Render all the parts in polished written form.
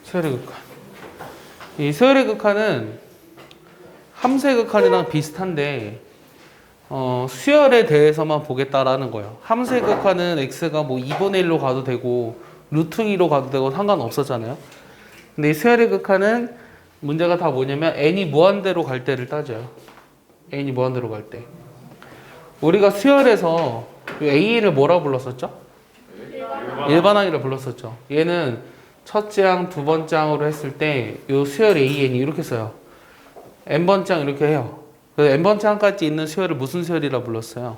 수열의 극한. 이 수열의 극한은 함수의 극한이랑 비슷한데 수열에 대해서만 보겠다라는 거예요. 함수의 극한은 x가 뭐 2분의 1로 가도 되고 루트 2로 가도 되고 상관없었잖아요. 근데 이 수열의 극한은 문제가 다 뭐냐면 n이 무한대로 갈 때를 따져요. n이 무한대로 갈 때. 우리가 수열에서 a를 뭐라고 불렀었죠? 일반항이라고 불렀었죠. 얘는 첫째 항, 두 번째 항으로 했을 때 이 수열 an이 이렇게 써요. n번째 항 이렇게 해요. 그래서 n번째 항까지 있는 수열을 무슨 수열이라 불렀어요?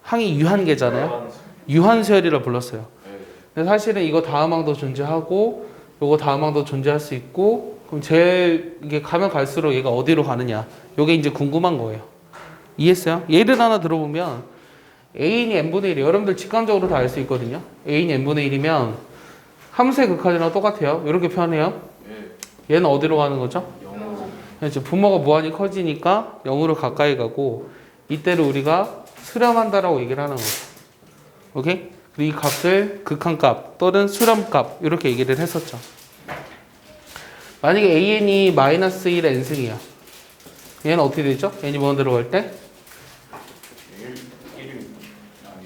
항이 유한계잖아요. 유한수열이라 불렀어요. 근데 사실은 이거 다음 항도 존재하고 요거 다음 항도 존재할 수 있고 그럼 제일 이게 가면 갈수록 얘가 어디로 가느냐 요게 이제 궁금한 거예요. 이해했어요? 예를 하나 들어보면 a인이 n분의 1이에요. 여러분들 직관적으로 다 알 수 있거든요. a인이 n분의 1이면 함수의 극한이랑 똑같아요. 이렇게 표현해요. 얘는 어디로 가는 거죠? 그렇죠. 분모가 무한히 커지니까 0으로 가까이 가고 이때를 우리가 수렴한다라고 얘기를 하는 거죠. 오케이? 그리고 이 값을 극한값 또는 수렴값 이렇게 얘기를 했었죠. 만약에 an이 마이너스 1의 n승이야. 얘는 어떻게 되죠? n이 무한대로 갈 때?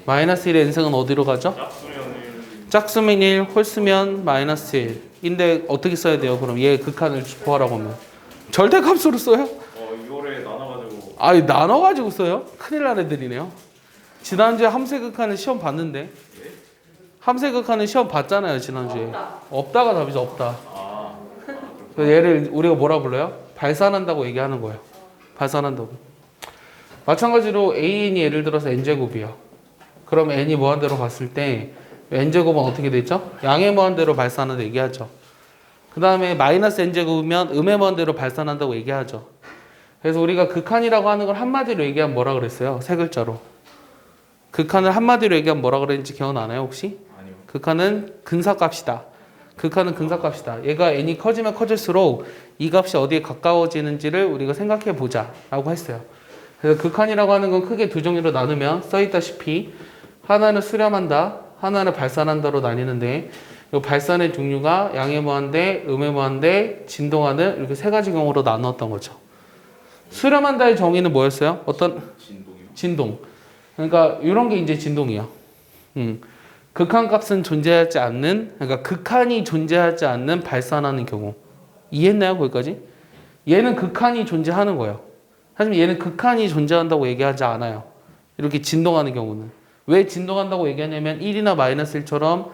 마이너스 1의 n승은 어디로 가죠? 짝수면 1, 홀수면 마이너스 1. 인데 어떻게 써야 돼요? 그럼 얘 극한을 구하라고 하면 절대값으로 써요? 이거를 나눠가지고. 아니 나눠가지고 써요? 큰일 난 애들이네요. 지난주에 함수의 극한을 시험 봤는데 함수의 극한은 시험 봤잖아요. 지난주에 없다가 답이죠. 없다. 그래서 얘를 우리가 뭐라 불러요? 발산한다고 얘기하는 거예요. 발산한다고. 마찬가지로 an이 예를 들어서 n제곱이요. 그럼 n이 무한대로 갔을 때 n제곱은 어떻게 되죠? 양의 무한대로 발산한다고 얘기하죠. 그 다음에 마이너스 n제곱이면 음의 무한대로 발산한다고 얘기하죠. 그래서 우리가 극한이라고 하는 걸 한마디로 얘기하면 뭐라 그랬어요? 세 글자로. 극한을 한마디로 얘기하면 뭐라 그랬는지 기억나나요 혹시? 아니요. 극한은 근사값이다. 극한은 근사값이다. 얘가 n이 커지면 커질수록 이 값이 어디에 가까워지는지를 우리가 생각해 보자 라고 했어요. 그래서 극한이라고 하는 건 크게 두 종류로 나누면 써있다시피 하나는 수렴한다, 하나는 발산한다로 나뉘는데 이 발산의 종류가 양의 무한대, 음의 무한대, 진동하는 이렇게 세 가지 경우로 나누었던 거죠. 수렴한다의 정의는 뭐였어요? 어떤? 진동이요? 진동. 그러니까 이런 게 이제 진동이야. 극한값은 존재하지 않는, 그러니까 극한이 존재하지 않는 발산하는 경우. 이해했나요? 거기까지? 얘는 극한이 존재하는 거예요. 하지만 얘는 극한이 존재한다고 얘기하지 않아요. 이렇게 진동하는 경우는. 왜 진동한다고 얘기하냐면 1이나 마이너스 1처럼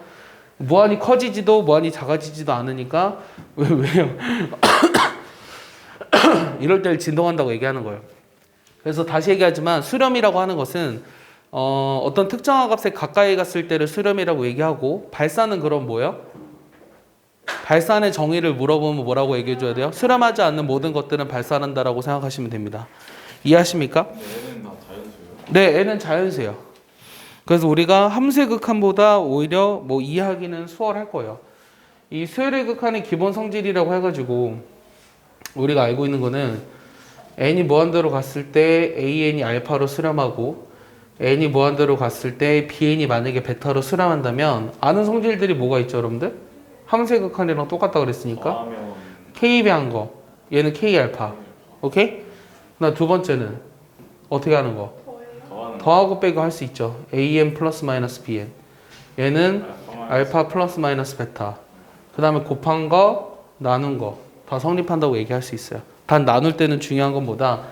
무한히 커지지도 무한히 작아지지도 않으니까 왜요? 이럴 때를 진동한다고 얘기하는 거예요. 그래서 다시 얘기하지만 수렴이라고 하는 것은 어떤 특정한 값에 가까이 갔을 때를 수렴이라고 얘기하고 발산은 그럼 뭐예요? 발산의 정의를 물어보면 뭐라고 얘기해 줘야 돼요? 수렴하지 않는 모든 것들은 발산한다라고 생각하시면 됩니다. 이해하십니까? 얘는 다 자연수예요? 네, N은 자연수예요. 그래서 우리가 함수의 극한보다 오히려 뭐 이해하기는 수월할 거예요. 이 수열의 극한의 기본 성질이라고 해가지고 우리가 알고 있는 거는 n이 무한대로 갔을 때 an이 알파로 수렴하고 n이 무한대로 갔을 때 bn이 만약에 베타로 수렴한다면 아는 성질들이 뭐가 있죠, 여러분들? 함수의 극한이랑 똑같다 그랬으니까 더하면 k배한 거, 얘는 k 알파, 오케이? 나 두 번째는 어떻게 하는 거? 더하는 더하고 빼고 할 수 있죠. an 플러스 마이너스 bn. 얘는 알파 플러스 마이너스 베타. 그 다음에 곱한 거, 나눈 거. 다 성립한다고 얘기할 수 있어요. 단 나눌 때는 중요한 건 뭐다?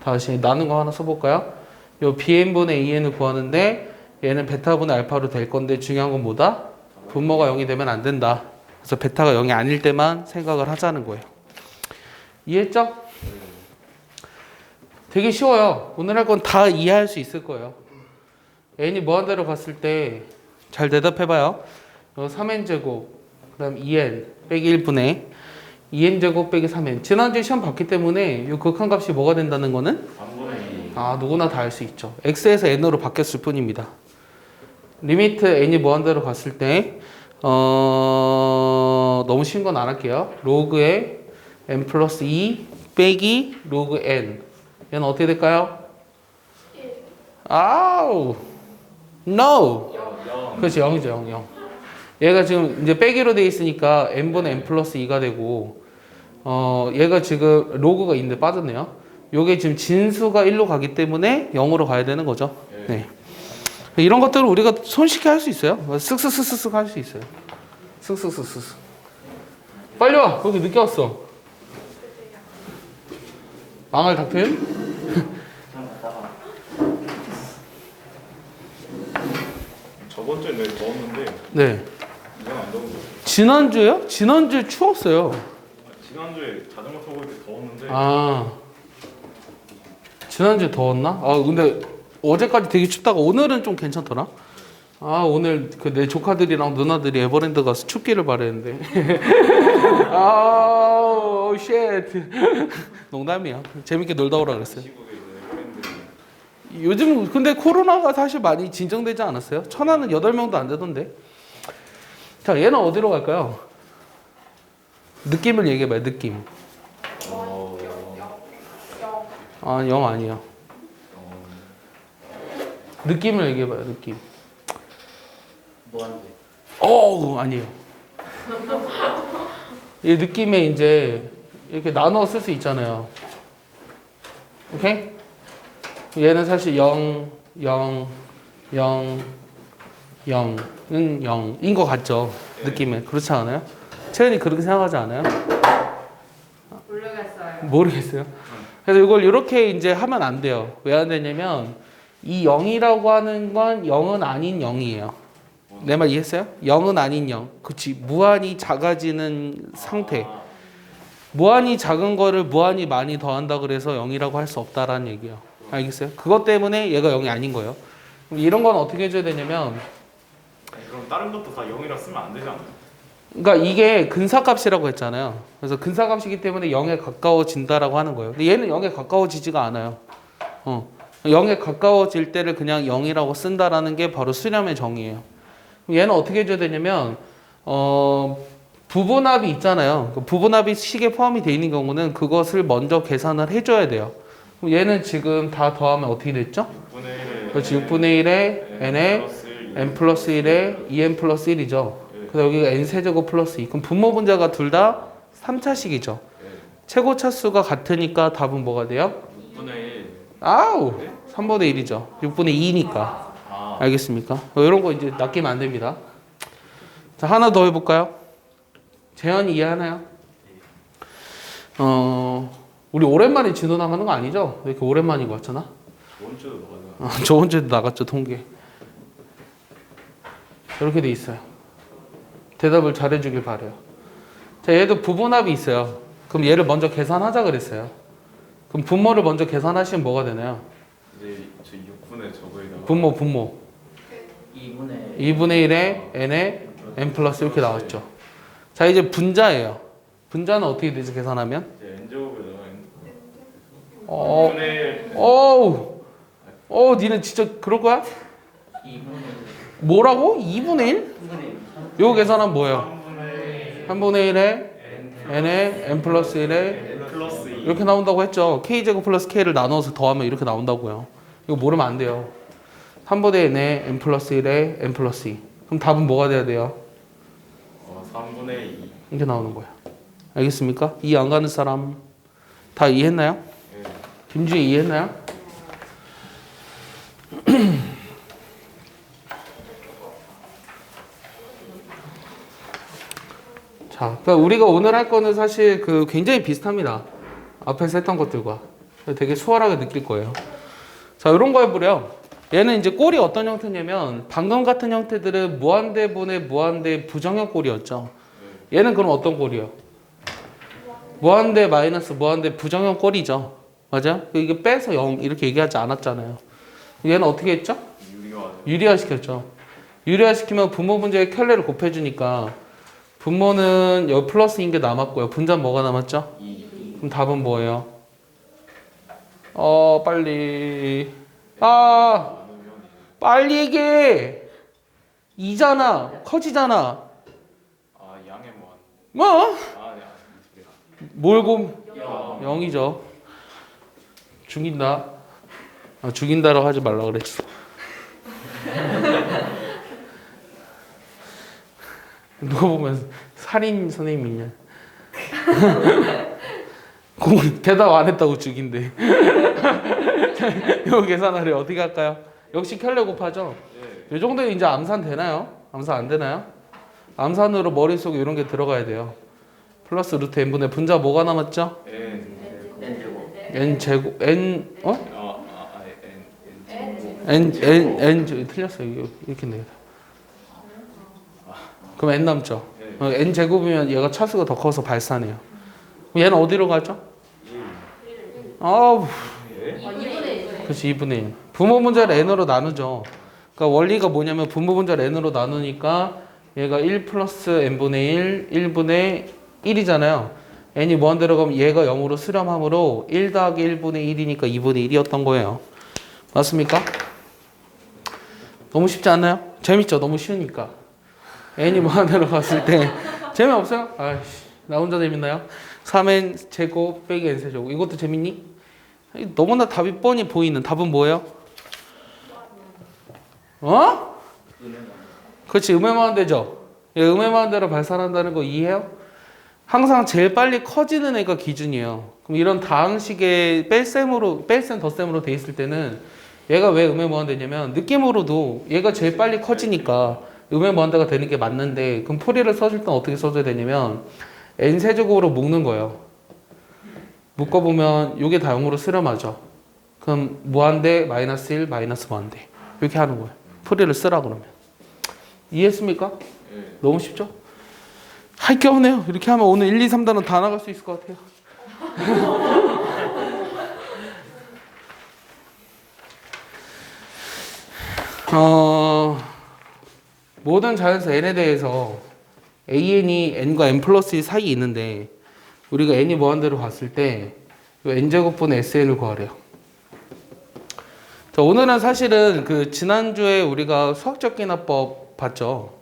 다시 나눈 거 하나 써볼까요? 요 bn분의 an을 구하는데 얘는 베타분의 알파로 될 건데 중요한 건 뭐다? 분모가 0이 되면 안 된다. 그래서 베타가 0이 아닐 때만 생각을 하자는 거예요. 이해했죠? 되게 쉬워요. 오늘 할 건 다 이해할 수 있을 거예요. n이 무한대로 갔을 때 잘 대답해봐요. 3n제곱 그 다음 2n 빼기 1분의 2n제곱 빼기 3n. 지난주에 시험 봤기 때문에 이 극한값이 뭐가 된다는 거는 반분의 2. 누구나 다 알 수 있죠. x에서 n으로 바뀌었을 뿐입니다. 리미트 n이 무한대로 갔을 때 너무 쉬운 건 안 할게요. 로그의 n 플러스 2 빼기 로그 n. 얘는 어떻게 될까요? 아우, no. 그렇지, 0이죠, 0. 얘가 지금 이제 빼기로 돼 있으니까 n분의 n 플러스 2가 되고 얘가 지금 로그가 있는데 빠졌네요. 요게 지금 진수가 1로 가기 때문에 0으로 가야 되는 거죠. 네. 이런 것들은 우리가 손쉽게 할 수 있어요. 쓱쓱쓱쓱 할 수 있어요. 쓱쓱쓱쓱. 빨리 와. 거기 늦게 왔어. 망할 닥터임? 저번 주에 내가 더웠는데 네. 이건 안 더운 거. 지난주에요? 지난주에 추웠어요. 지난주에 자전거 타고 이렇게 더웠는데 아. 지난주에 더웠나? 아, 근데 어제까지 되게 춥다가 오늘은 좀 괜찮더라. 아, 오늘 그 내 조카들이랑 누나들이 에버랜드 가서 춥기를 바랬는데. 아, 쉣. 농담이야. 재밌게 놀다 오라 그랬어요. 시국에 이제 브랜드 요즘 근데 코로나가 사실 많이 진정되지 않았어요? 천안은 8명도 안 되던데. 자, 얘는 어디로 갈까요? 느낌을 얘기해봐요. 느낌. 아, 0 아니야. 느낌을 얘기해봐요. 느낌. 뭐한데? 아니에요. 이 느낌에 이제 이렇게 나눠 쓸 수 있잖아요. 오케이? 얘는 사실 0, 0, 0, 0은 0인 것 같죠? 느낌에. 그렇지 않아요? 채연이 그렇게 생각하지 않아요? 모르겠어요. 모르겠어요. 그래서 이걸 이렇게 이제 하면 안 돼요. 왜 안 되냐면 이 0이라고 하는 건 0은 아닌 0이에요. 내 말 이해했어요? 0은 아닌 0. 그치. 무한히 작아지는 상태. 무한히 작은 거를 무한히 많이 더한다 그래서 0이라고 할 수 없다라는 얘기예요. 알겠어요? 그것 때문에 얘가 0이 아닌 거예요. 그럼 이런 건 어떻게 해줘야 되냐면 그럼 다른 것도 다 0이라 쓰면 안 되지 않나요? 그러니까 이게 근사값이라고 했잖아요. 그래서 근사값이기 때문에 0에 가까워진다라고 하는 거예요. 근데 얘는 0에 가까워지지가 않아요. 0에 가까워질 때를 그냥 0이라고 쓴다라는 게 바로 수렴의 정의예요. 얘는 어떻게 해줘야 되냐면 부분합이 있잖아요. 그 부분합이 식에 포함이 되어 있는 경우는 그것을 먼저 계산을 해줘야 돼요. 그럼 얘는 지금 다 더하면 어떻게 됐죠? 6분의 1에 그렇지. 6분의 1에 n에 n 플러스 1에 2n 플러스 1이죠. 그래서 여기가 n 세제곱 플러스 2. 그럼 분모 분자가 둘 다 3차식이죠. 최고 차수가 같으니까 답은 뭐가 돼요? 6분의 1. 아우! 3분의 1이죠. 6분의 2니까. 알겠습니까? 이런 거 이제 낚이면 안 됩니다. 자, 하나 더 해볼까요? 재현이 이해하나요? 우리 오랜만에 진도 나가는 거 아니죠? 왜 이렇게 오랜만인 것 같잖아? 저번 주도 나가잖아. 저번 주에도 나갔죠, 통계. 이렇게 돼 있어요. 대답을 잘해주길 바래요. 자, 얘도 부분합이 있어요. 그럼 얘를 먼저 계산하자 그랬어요. 그럼 분모를 먼저 계산하시면 뭐가 되나요? 이제 저 6분의 저거에다가 분모. 2분의 2분의 1에 n에 n 플러스 이렇게 나왔죠. 자, 이제 분자예요. 분자는 어떻게 되지, 계산하면? 이제 n제곱에다가 어, 6분의 1. 니네 진짜 그럴 거야? 2분의 뭐라고? 2분의 1? 1분의 1 요거 계산하면 뭐예요? 3분의 3분의 1에 n에 n 플러스 1에 n 플러스 2. 이렇게 나온다고 했죠. k제곱 플러스 k를 나눠서 더하면 이렇게 나온다고요. 이거 모르면 안 돼요. 3분의 n에 n 플러스 1에 n 플러스 2. 그럼 답은 뭐가 돼야 돼요? 3분의 2. 이렇게 나오는 거야. 알겠습니까? 이해 안 가는 사람 다 이해했나요? 네. 김주희 이해했나요? 자, 그러니까 우리가 오늘 할 거는 사실 그 굉장히 비슷합니다. 앞에서 했던 것들과 되게 수월하게 느낄 거예요. 자, 이런 거 해보래요. 얘는 이제 꼴이 어떤 형태냐면 방금 같은 형태들은 무한대분의 무한대 부정형 꼴이었죠. 얘는 그럼 어떤 꼴이요? 무한대 마이너스 무한대 부정형 꼴이죠. 맞아? 이게 빼서 0 이렇게 얘기하지 않았잖아요. 얘는 어떻게 했죠? 유리가 유리화 시켰죠. 유리화 시키면 분모 분자의 켤레를 곱해주니까 분모는 여기 플러스인 게 남았고요. 분자는 뭐가 남았죠? 2. 그럼 답은 뭐예요? 빨리. 빨리 얘기해. 2잖아. 커지잖아. 양의 무한. 뭐? 네. 뭘 곰? 0이죠. 죽인다. 죽인다라고 하지 말라 그랬어. 누가 보면 살인 선생님이냐. 대답 안 했다고 죽인데. 요 계산하려 어떻게 할까요? 역시 켤레 곱하죠? 예. 이 정도면 이제 암산 되나요? 암산 안 되나요? 암산으로 머릿속에 이런 게 들어가야 돼요. 플러스 루트 n분의 분자 뭐가 남았죠? 예. n제곱. n 틀렸어요. 이렇게 내요. 그럼 n 남죠? n 제곱이면 얘가 차수가 더 커서 발산해요. 그럼 얘는 어디로 가죠? 아우, 예. 2분의 그렇지 2분의 1. 분모 분자를 n으로 나누죠. 그러니까 원리가 뭐냐면 분모 분자를 n으로 나누니까 얘가 1 플러스 n분의 1, 1분의 1이잖아요. n이 무한 들어가면 얘가 0으로 수렴하므로 1 더하기 1분의 1이니까 2분의 1이었던 거예요. 맞습니까? 너무 쉽지 않나요? 재밌죠? 너무 쉬우니까. n이 무한대로 갔을 때 재미없어요? 아이씨, 나 혼자 재밌나요? 3n 제곱 빼기 n 세제곱. 이것도 재밌니? 너무나 답이 뻔히 보이는 답은 뭐예요? 어? 그렇지, 음의 무한대죠. 음의 무한대로 발산한다는 거 이해해요? 항상 제일 빨리 커지는 애가 기준이에요. 그럼 이런 다항식의 뺄셈으로, 뺄셈 덧셈으로 돼 있을 때는 얘가 왜 음의 무한대냐면 느낌으로도 얘가 제일 빨리 커지니까 음의 무한대가 되는 게 맞는데, 그럼 풀이를 써줄 땐 어떻게 써줘야 되냐면 n 세제곱으로 묶는 거예요. 묶어보면 이게 다 0으로 수렴하죠. 그럼 무한대 마이너스 1 마이너스 무한대 이렇게 하는 거예요. 풀이를 쓰라 그러면. 이해했습니까? 예. 너무 쉽죠? 할 게 없네요. 이렇게 하면 오늘 1, 2, 3단은 다 나갈 수 있을 것 같아요. 모든 자연수 n에 대해서 an이 n과 n 플러스 1 사이에 있는데 우리가 n이 무한대로 갔을 때 n제곱분의 sn을 구하래요. 자, 오늘은 사실은 그 지난주에 우리가 수학적 기납법 봤죠.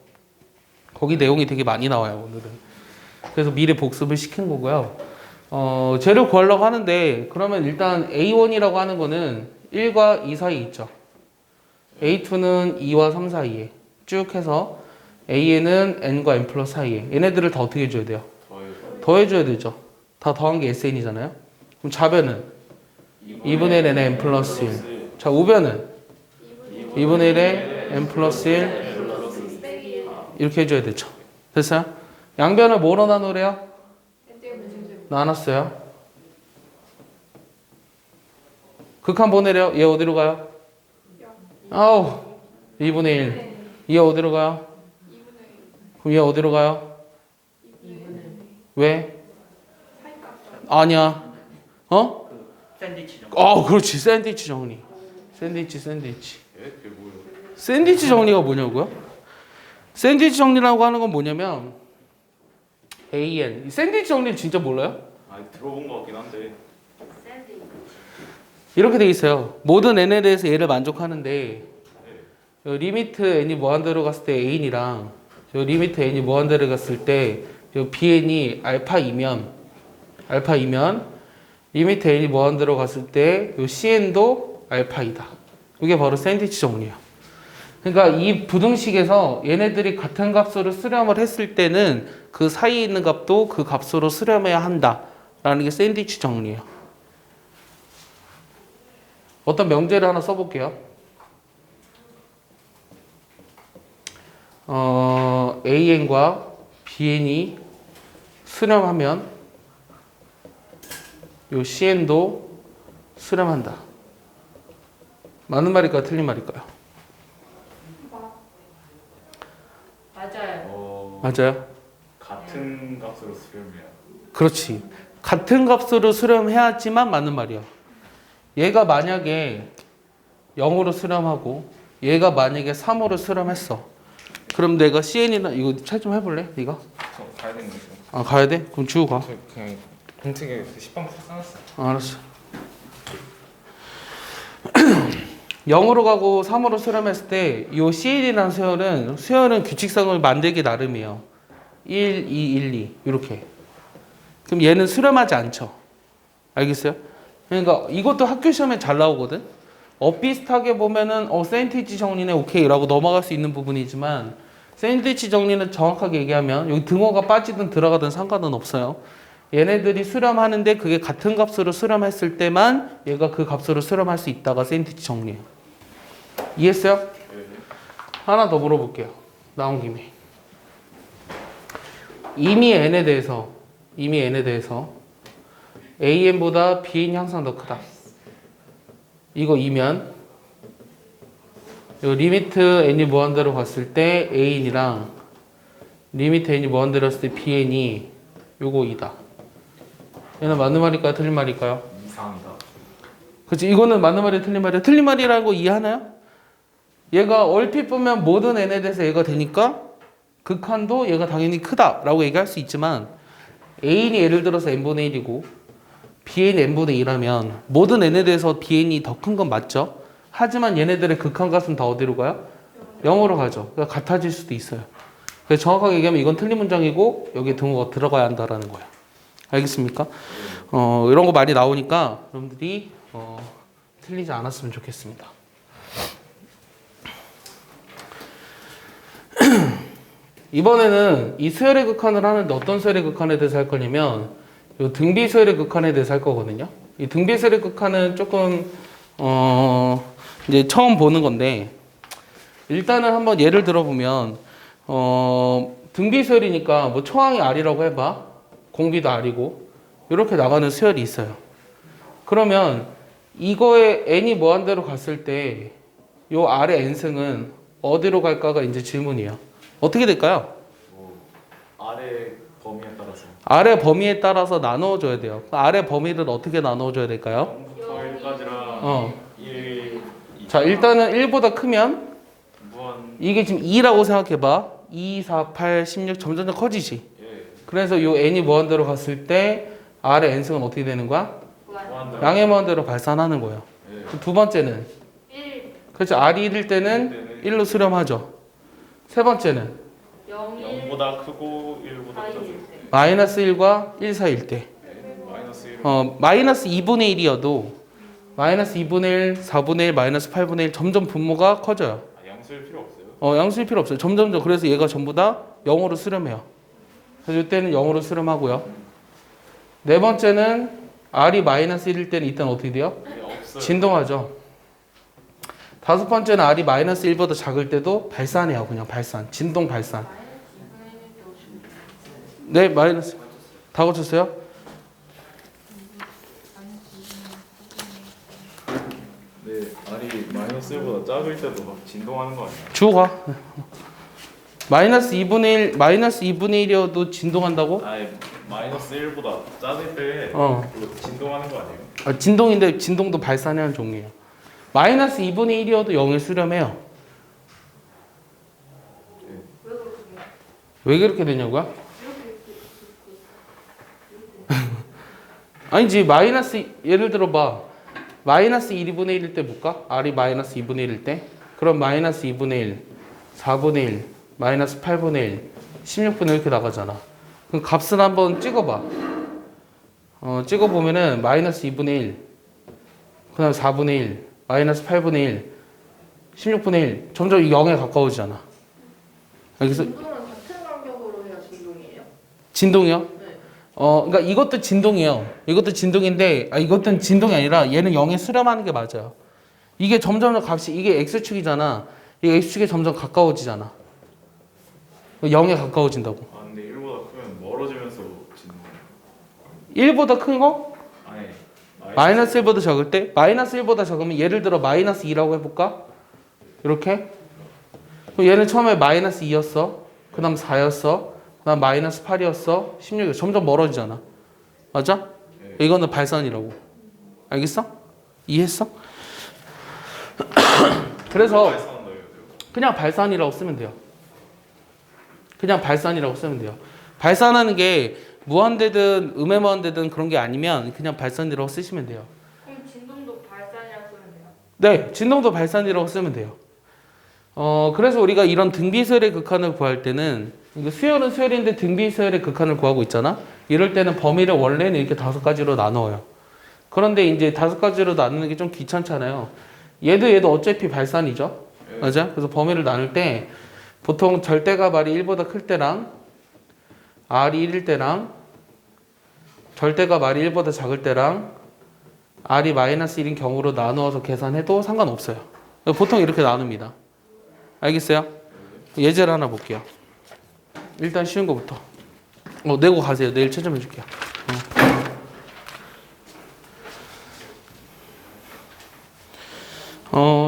거기 내용이 되게 많이 나와요, 오늘은. 그래서 미리 복습을 시킨 거고요. 재료 구하려고 하는데, 그러면 일단 A1이라고 하는 거는 1과 2 사이에 있죠. A2는 2와 3 사이에 쭉 해서 AN은 N과 N 플러스 사이에. 얘네들을 다 어떻게 해줘야 돼요? 더해줘야 되죠. 다 더한 게 SN이잖아요. 그럼 좌변은 2분의 1에 N 플러스 1. 자, 우변은 2분의 1에 N 플러스 1. 이렇게 해줘야 되죠. 됐어요? 양변을 뭐로 나누래요? 나눴어요. 극한 보내래요. 얘 어디로 가요? 아우, 2분의 1. 얘 어디로 가요? 그럼 얘 어디로 가요? 왜? 아니야. 어? 샌드위치 정. 그렇지. 샌드위치 정리. 샌드위치. 예? 그게 뭐예요? 샌드위치 정리가 뭐냐고요? 샌드위치 정리라고 하는 건 뭐냐면 AN. 이 샌드위치 정리를 진짜 몰라요? 아, 들어본 것 같긴 한데. 이렇게 돼 있어요. 모든 n에 대해서 얘를 만족하는데 요 리미트 n이 무한대로 갔을 때 A이랑 요 리미트 n이 무한대로 갔을 때 요 BN이 알파이면 리미트 n이 무한대로 갔을 때 요 CN도 알파이다. 이게 바로 샌드위치 정리예요. 그러니까 이 부등식에서 얘네들이 같은 값으로 수렴을 했을 때는 그 사이에 있는 값도 그 값으로 수렴해야 한다라는 게 샌드위치 정리예요. 어떤 명제를 하나 써볼게요. AN과 BN이 수렴하면 요 CN도 수렴한다. 맞는 말일까요? 틀린 말일까요? 맞아요. 맞아요. 같은 값으로 수렴해야. 그렇지. 같은 값으로 수렴해야지만 맞는 말이야. 얘가 만약에 0으로 수렴하고 얘가 만약에 3으로 수렴했어. 그럼 내가 CN이나 이거 차 좀 해볼래? 네가? 저 가야 되는 거죠? 아, 가야 돼? 그럼 주고 가. 저 그냥 공책에 10방 써놨어요. 알았어. 0으로 가고 3으로 수렴했을 때 이 CL이라는 수열은 규칙상을 만들기 나름이에요. 1, 2, 1, 2 이렇게. 그럼 얘는 수렴하지 않죠. 알겠어요? 그러니까 이것도 학교 시험에 잘 나오거든. 비슷하게 보면은 샌드위치 정리네 오케이라고 넘어갈 수 있는 부분이지만 샌드위치 정리는 정확하게 얘기하면 여기 등호가 빠지든 들어가든 상관은 없어요. 얘네들이 수렴하는데 그게 같은 값으로 수렴했을 때만 얘가 그 값으로 수렴할 수 있다가 샌드위치 정리예요. 이해했어요? 하나 더 물어볼게요. 나온 김에. 이미 n에 대해서 AN보다 BN이 항상 더 크다. 이거 이면 요 리미트 n이 무한대로 갔을 때 AN이랑 리미트 n이 무한대로 갔을 때 BN이 요거 2다. 얘는 맞는 말일까요? 틀린 말일까요? 이상이다. 그치, 이거는 맞는 말이에요? 틀린 말이에요? 틀린 말이라는 거 이해하나요? 얘가 얼핏 보면 모든 n에 대해서 얘가 되니까 극한도 얘가 당연히 크다라고 얘기할 수 있지만 An이 예를 들어서 n분의 1이고 Bn이 n분의 2라면 모든 n에 대해서 Bn이 더 큰 건 맞죠? 하지만 얘네들의 극한값은 다 어디로 가요? 0으로 가죠. 그러니까 같아질 수도 있어요. 그래서 정확하게 얘기하면 이건 틀린 문장이고 여기에 등호가 들어가야 한다라는 거예요. 알겠습니까? 이런 거 많이 나오니까 여러분들이 틀리지 않았으면 좋겠습니다. 이번에는 이 수열의 극한을 하는데 어떤 수열의 극한에 대해서 할 거냐면 이 등비 수열의 극한에 대해서 할 거거든요. 이 등비 수열의 극한은 조금 이제 처음 보는 건데 일단은 한번 예를 들어보면 등비 수열이니까 뭐 초항이 R이라고 해봐. 공비도 R이고 이렇게 나가는 수열이 있어요. 그러면 이거에 n이 무한대로 갔을 때 요 R의 n승은 어디로 갈까가 이제 질문이에요. 어떻게 될까요? 아래 범위에 따라서 아래 범위에 따라서 나누어줘야 돼요. 아래 범위를 어떻게 나누어줘야 될까요? 0부터 1까지랑 1, 2. 자, 일단은 1보다 크면 무한. 이게 지금 2라고 생각해봐. 2, 4, 8, 16 점점 커지지. 예. 그래서 요 n이 무한대로 갔을 때 R의 n승은 어떻게 되는 거야? 무한대로. 양의 무한대로 발산하는 거예요. 예. 두 번째는 1, 그렇죠. R이 1일 때는 1로 수렴하죠. 세 번째는 0, 1, 0보다 크고 1보다 4, 1, 작을 1. 때. 마이너스 1과 1 사이일 때. 마이너스 1. 마이너스 2분의 1이어도 마이너스 2분의 1, 4분의 1, 마이너스 8분의 1 점점 분모가 커져요. 양수일 필요 없어요? 양수일 필요 없어요. 점점점. 그래서 얘가 전부 다 0으로 수렴해요. 그래서 이때는 0으로 수렴하고요. 네 번째는 R이 마이너스 1일 때는 이때는 어떻게 돼요? 예, 없어요. 진동하죠. 다섯 번째는 R이 마이너스 1보다 작을 때도 발산해요. 그냥 발산. 진동 발산. 네, 마이너스. 다 고쳤어요? 네, R이 마이너스 1보다 작을 때도 막 진동하는 거 아니에요? 주가. 마이너스 2분의 1, 마이너스 2분의 1이어도 진동한다고? 아니, 마이너스 1보다 작을 때 그거 진동하는 거 아니에요? 진동인데 진동도 발산하는 종이에요. 마이너스 2분의 1이어도 0을 수렴해요. 왜 그렇게 되냐고요? 아니지, 마이너스, 예를 들어봐. 마이너스 1분의 1일 때 볼까? R이 마이너스 2분의 1일 때? 그럼 마이너스 2분의 1, 4분의 1, 마이너스 8분의 1, 16분의 1 이렇게 나가잖아. 그럼 값을 한번 찍어봐. 찍어보면은 마이너스 2분의 1, 그 다음 4분의 1, 마이너스 8분의 1, 16분의 1 점점 0에 가까워지잖아. 그래서 진동은 같은 간격으로 해야 진동이에요? 진동이요? 네. 그러니까 이것도 진동이에요. 이것도 진동인데 이것도 진동이 아니라 얘는 0에 수렴하는 게 맞아요. 이게 점점 값이 이게 x축이잖아. 이 x축에 점점 가까워지잖아. 0에 가까워진다고. 아, 근데 1보다 크면 멀어지면서 진동. 1보다 큰 거? 아니, 마이너스 1보다 적을 때? 마이너스 1보다 적으면 예를 들어 마이너스 2라고 해볼까? 이렇게? 그럼 얘는 처음에 마이너스 2였어. 그 다음 4였어. 그 다음 마이너스 8이었어. 16이었어. 점점 멀어지잖아. 맞아? 네. 이거는 발산이라고. 알겠어? 이해했어? 그래서 발산한다 이거요. 그냥 발산이라고 쓰면 돼요. 그냥 발산이라고 쓰면 돼요. 발산하는 게 무한대든 음의 무한대든 그런 게 아니면 그냥 발산이라고 쓰시면 돼요. 그럼 진동도 발산이라 쓰면 돼요? 네, 진동도 발산이라고 쓰면 돼요. 그래서 우리가 이런 등비수열의 극한을 구할 때는 이거 수열은 수열인데 등비수열의 극한을 구하고 있잖아. 이럴 때는 범위를 원래는 이렇게 5가지로 나눠요. 그런데 이제 5가지로 나누는 게 좀 귀찮잖아요. 얘도 어차피 발산이죠. 네. 맞아? 그래서 범위를 나눌 때 보통 절대값 R이 1보다 클 때랑 R이 1일 때랑 절대값 R이 1보다 작을 때랑 R이 마이너스 1인 경우로 나누어서 계산해도 상관없어요. 보통 이렇게 나눕니다. 알겠어요? 예제를 하나 볼게요. 일단 쉬운 거부터. 내고 가세요. 내일 채점해 줄게요.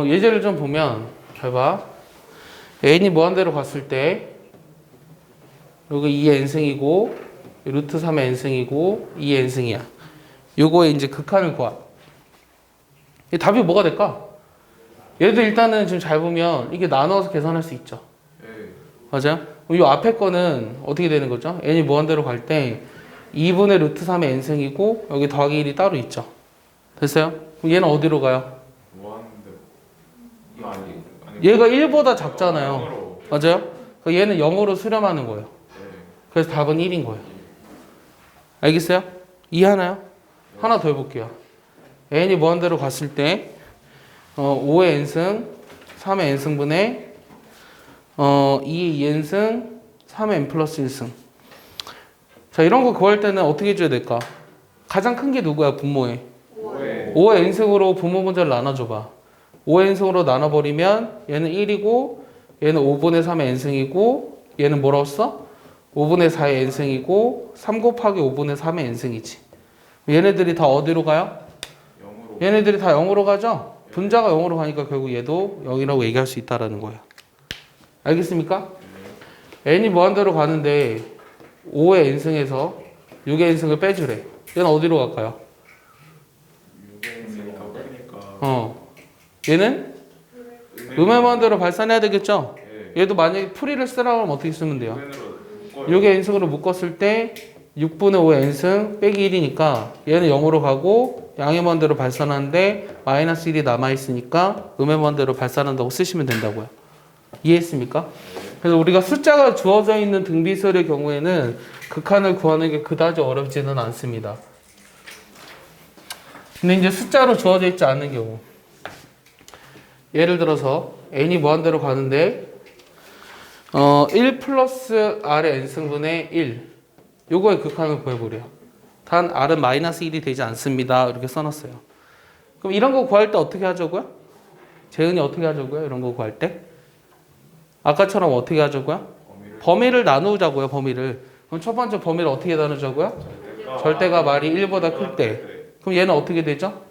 예제를 좀 보면 잘 봐. n이 무한대로 갔을 때 여기 2n승이고 루트 3의 n승이고 2n승이야. 요거에 이제 극한을 구하. 이 답이 뭐가 될까? 얘도 일단은 지금 잘 보면 이게 나눠서 계산할 수 있죠. 맞아요? 이 앞에 거는 어떻게 되는 거죠? n이 무한대로 갈 때 2분의 루트 3의 n승이고 여기 더하기 1이 따로 있죠. 됐어요? 그럼 얘는 어디로 가요? 뭐 하는데? 이거 아니 얘가 1보다 작잖아요. 0으로. 맞아요? 그럼 얘는 0으로 수렴하는 거예요. 그래서 답은 1인 거예요. 알겠어요? 이해하나요? 하나 더 해볼게요. n이 무한대로 갔을 때 5의 n승, 3의 n승분의 2의 2n승, 3의 n 플러스 1승. 자, 이런 거 구할 때는 어떻게 해줘야 될까? 가장 큰 게 누구야? 분모에 5의 n승으로 분모 분자를 나눠줘봐. 5의 n승으로 나눠버리면 얘는 1이고 얘는 5분의 3의 n승이고 얘는 뭐라고 써? 5분의 4의 n승이고 3 곱하기 5분의 3의 n승이지. 얘네들이 다 어디로 가요? 0으로. 얘네들이 다 0으로 가죠? 분자가 0으로 가니까 결국 얘도 0이라고 얘기할 수 있다라는 거예요. 알겠습니까? n이 무한대로 가는데 5의 n승에서 6의 n승을 빼주래. 얘는 어디로 갈까요? 6n승이 더 크니까. 얘는 음의 무한대로 발산해야 되겠죠? 예. 얘도 만약에 풀이를 쓰라고 하면 어떻게 쓰면 돼요? 6n으로 6의 n승으로 묶었을 때 6분의 5의 n승 빼기 1이니까 얘는 0으로 가고 양의 무한대로 발산하는데 마이너스 1이 남아있으니까 음의 무한대로 발산한다고 쓰시면 된다고요. 이해했습니까? 그래서 우리가 숫자가 주어져 있는 등비설의 경우에는 극한을 구하는 게 그다지 어렵지는 않습니다. 근데 이제 숫자로 주어져 있지 않는 경우, 예를 들어서 n이 무한대로 가는데 1 플러스 r의 n승분의 1 요거의 극한을 구해보래요. 단 r은 마이너스 1이 되지 않습니다. 이렇게 써놨어요. 그럼 이런 거 구할 때 어떻게 하자고요? 재은이 어떻게 하자고요? 이런 거 구할 때? 아까처럼 어떻게 하자고요? 범위를 나누자고요. 범위를. 그럼 첫 번째 범위를 어떻게 나누자고요? 절대가 말이 1보다 클 때. 그럼 얘는 어떻게 되죠?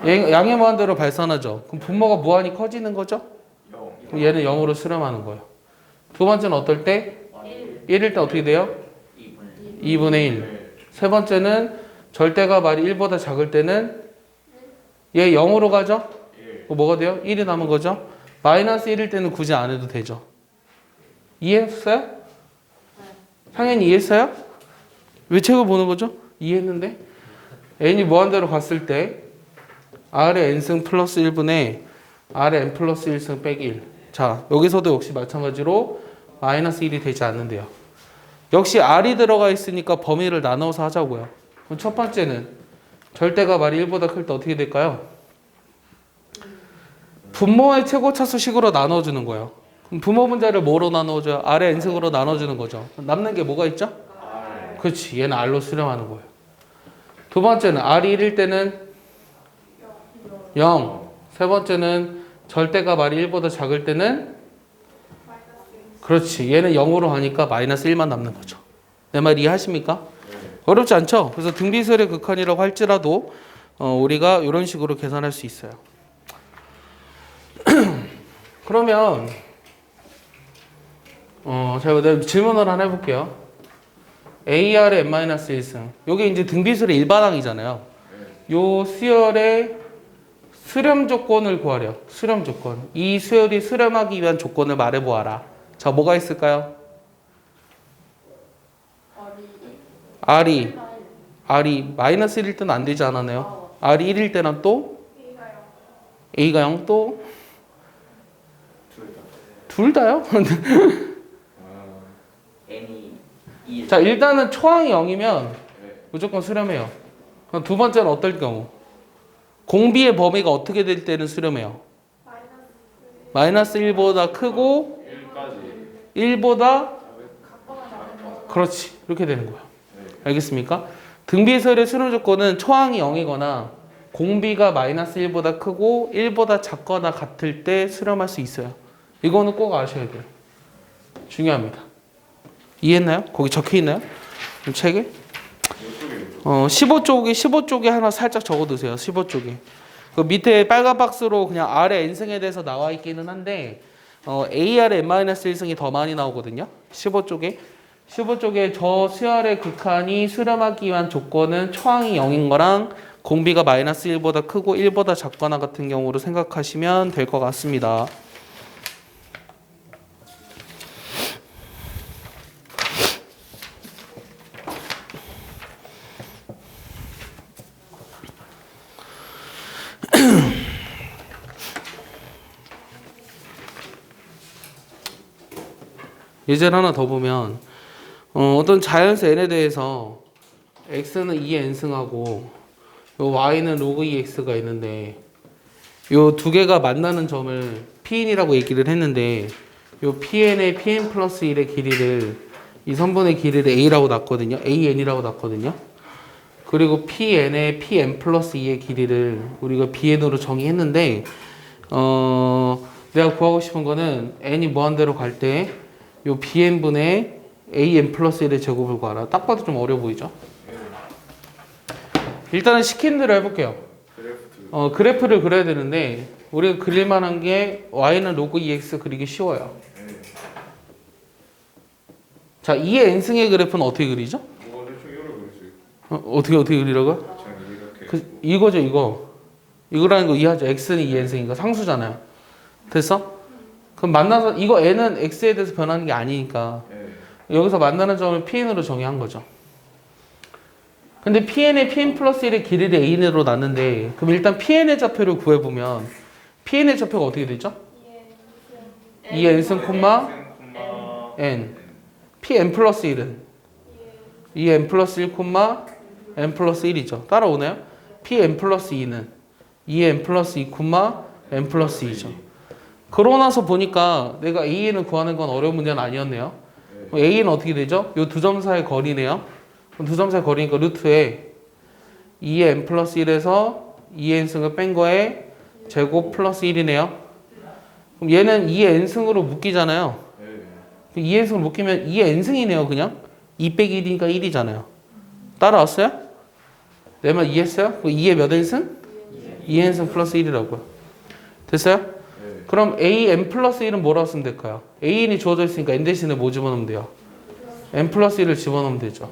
양의 무한대로 발산하죠. 그럼 분모가 무한히 커지는 거죠? 그럼 얘는 0으로 수렴하는 거예요. 두 번째는 어떨 때? 1일 때 어떻게 돼요? 2분의 1. 세 번째는 절대가 말이 1보다 작을 때는 얘 0으로 가죠? 그럼 뭐가 돼요? 1이 남은 거죠? 마이너스 1일 때는 굳이 안 해도 되죠. 이해했어요? 당연히 이해했어요? 왜 책을 보는 거죠? 이해했는데? n이 무한대로 갔을 때 r의 n승 플러스 1분의 r의 n 플러스 1승 빼기 1. 자, 여기서도 역시 마찬가지로 마이너스 1이 되지 않는데요. 역시 r이 들어가 있으니까 범위를 나눠서 하자고요. 그럼 첫 번째는 절대가 말이 1보다 클 때 어떻게 될까요? 분모의 최고차수식으로 나눠주는 거예요. 그럼 분모 분자를 뭐로 나눠줘요? r의 n승으로 나눠주는 거죠. 남는 게 뭐가 있죠? 그렇지. 얘는 r로 수렴하는 거예요. 두 번째는 r이 1일 때는 0. 세 번째는 절대가 말이 1보다 작을 때는 그렇지. 얘는 0으로 하니까 마이너스 1만 남는 거죠. 내 말 이해하십니까? 어렵지 않죠? 그래서 등비설의 극한이라고 할지라도 우리가 이런 식으로 계산할 수 있어요. 그러면 제가 질문을 하나 해볼게요. AR의 n-1승. 요게 이제 등비술의 일반항이잖아요. 요 수열의 수렴 조건을 구하려. 수렴 조건. 이 수열이 수렴하기 위한 조건을 말해보아라. 자, 뭐가 있을까요? R이 마이너스 1일 때는 안 되지 않았나요? R이 1일 때는 또? A가 0 또? 둘 다요? 자, 일단은 초항이 0이면 무조건 수렴해요. 그럼 두 번째는 어떨 경우? 공비의 범위가 어떻게 될 때는 수렴해요? 마이너스 1보다 크고 1보다 그렇지. 이렇게 되는 거야. 알겠습니까? 등비설의 수렴 조건은 초항이 0이거나 공비가 마이너스 1보다 크고 1보다 작거나 같을 때 수렴할 수 있어요. 이거는 꼭 아셔야 돼요. 중요합니다. 이해했나요? 거기 적혀 있나요? 이 책에? 15쪽에 하나 살짝 적어두세요. 15쪽에. 그 밑에 빨간 박스로 그냥 R의 n승에 대해서 나와 있기는 한데 AR의 n-1승이 더 많이 나오거든요. 15쪽에. 15쪽에 저 수열의 극한이 수렴하기 위한 조건은 초항이 0인 거랑 공비가 마이너스 1보다 크고 1보다 작거나 같은 경우로 생각하시면 될 것 같습니다. 예제를 하나 더 보면 어떤 자연수 n에 대해서 x는 2의 n승하고 요 y는 로그 2x가 있는데 요 두 개가 만나는 점을 pn이라고 얘기를 했는데 요 pn의 pn 플러스 1의 길이를 이 선분의 길이를 a라고 놨거든요. an이라고 놨거든요. 그리고 pn의 pn 플러스 2의 길이를 우리가 bn으로 정의했는데 내가 구하고 싶은 거는 n이 무한대로 갈 때 요 bn분의 an 플러스 1의 제곱을 구하라. 딱 봐도 좀 어려 보이죠? 일단은 시킨 대로 해볼게요. 그래프를 그려야 되는데 우리가 그릴 만한 게 y는 로그 2x 그리기 쉬워요. 자, 2의 n승의 그래프는 어떻게 그리죠? 어떻게 그리라고요? 이거죠, 이거. 이거라는 거 이해하죠? x는 2의 n승이니까 상수잖아요. 됐어? 그럼 만나서 이거 n은 x에 대해서 변하는 게 아니니까 여기서 만나는 점을 pn으로 정의한 거죠. 근데 pn의 pn 플러스 1의 길이를 an으로 놨는데 그럼 일단 pn의 좌표를 구해보면 pn의 좌표가 어떻게 되죠? 2의 n승 콤마 n pn 플러스 1은 2의 n 플러스 1 콤마 n 플러스 1이죠. 따라오나요? pn 플러스 2는 2의 n 플러스 2 콤마 n 플러스 2죠. 그러고 나서 보니까 내가 AN을 구하는 건 어려운 문제는 아니었네요. AN은 어떻게 되죠? 이 두 점 사이의 거리네요. 두 점 사이의 거리니까 루트에 2의 n 플러스 1에서 2의 n승을 뺀 거에 제곱 플러스 1이네요. 그럼 얘는 2의 n승으로 묶이잖아요. 2의 n승으로 묶이면 2의 n승이네요. 그냥 2 빼기 1이니까 1이잖아요. 따라왔어요? 내 말 이해했어요? 2의 몇 n승? 2의 n승 플러스 1이라고요. 됐어요? 그럼 an 플러스 1은 뭐라고 쓰면 될까요? an이 주어져 있으니까 n 대신에 뭐 집어넣으면 돼요? n 플러스 1을 집어넣으면 되죠.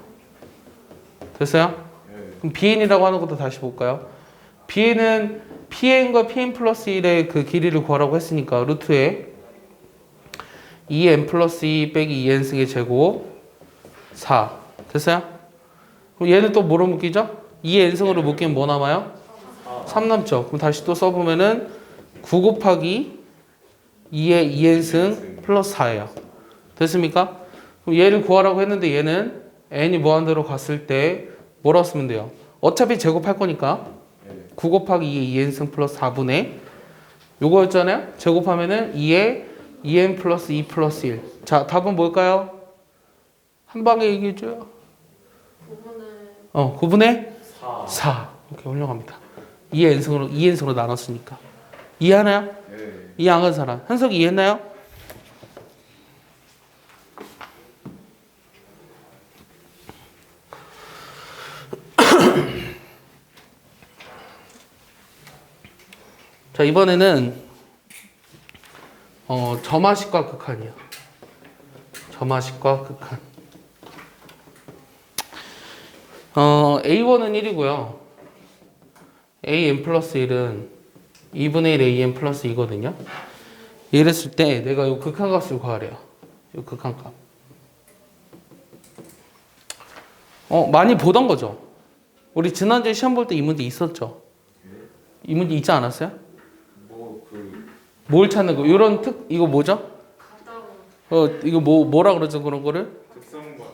됐어요? 그럼 bn이라고 하는 것도 다시 볼까요? bn은 pn과 pn 플러스 1의 그 길이를 구하라고 했으니까 루트에 2n 플러스 2 빼기 2n승의 제곱 4. 됐어요? 그럼 얘는 또 뭐로 묶이죠? 2n승으로 묶이면 뭐 남아요? 3 남죠. 그럼 다시 또 써보면은 9 곱하기 2의 2n승 플러스 4예요. 됐습니까? 그럼 얘를 구하라고 했는데 얘는 n이 무한대로 갔을 때 뭐라고 쓰면 돼요? 어차피 제곱할 거니까 9 곱하기 2의 2n승 플러스 4분의 요거였잖아요? 제곱하면은 2의 2n 플러스 2 플러스 1. 자, 답은 뭘까요? 한 방에 얘기해줘요. 9분의 4. 이렇게 훌륭합니다. 2n승으로 나눴으니까. 이해하나요? 이해 안 간 사람. 현석이 이해했나요? 자, 이번에는 점화식과 극한이요. 점화식과 극한. A1은 1이고요. AN 플러스 1은 2분의 1 AN 플러스 2거든요. 이랬을 때 내가 이 극한값을 구하래요. 이 극한값. 많이 보던 거죠. 우리 지난주에 시험 볼 때 이 문제 있었죠. 이 문제 있지 않았어요? 뭘 찾는 거? 이거 뭐죠? 이거 뭐라 그러죠? 그런 거를?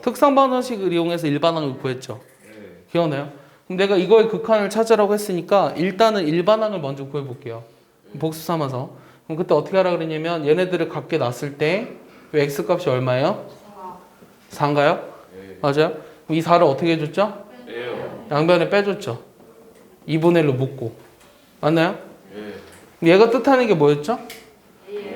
특성 방정식을 이용해서 일반항을 구했죠. 기억나요? 그럼 내가 이거의 극한을 찾으라고 했으니까 일단은 일반항을 먼저 구해볼게요. 복수 삼아서. 그럼 그때 어떻게 하라 그랬냐면 얘네들을 각게 놨을 때 x 값이 얼마예요? 4인가요? 예. 맞아요? 그럼 이 4를 어떻게 해줬죠? 예요. 양변에 빼줬죠. 2분의 1로 묶고. 맞나요? 예. 얘가 뜻하는 게 뭐였죠?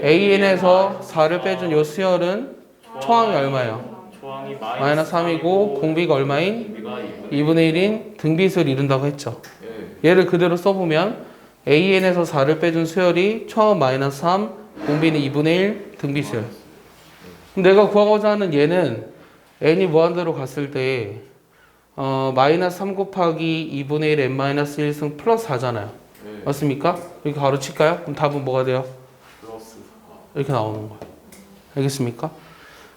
AN에서 4를 빼준 요 수열은 초항이 얼마예요? 초항이 마이너스 3이고 공비가 얼마인? 공비가 2분의 1인 등비수를 이룬다고 했죠. 예. 얘를 그대로 써보면 AN에서 4를 빼준 수열이 초항은 마이너스 3, 공비는 2분의 1 등비수열. 그럼 내가 구하고자 하는 얘는 n이 무한대로 갔을 때 마이너스 3 곱하기 2분의 1 n 마이너스 1승 플러스 4잖아요. 예. 맞습니까? 이렇게 바로 칠까요? 그럼 답은 뭐가 돼요? 플러스 4. 이렇게 나오는 거예요. 알겠습니까?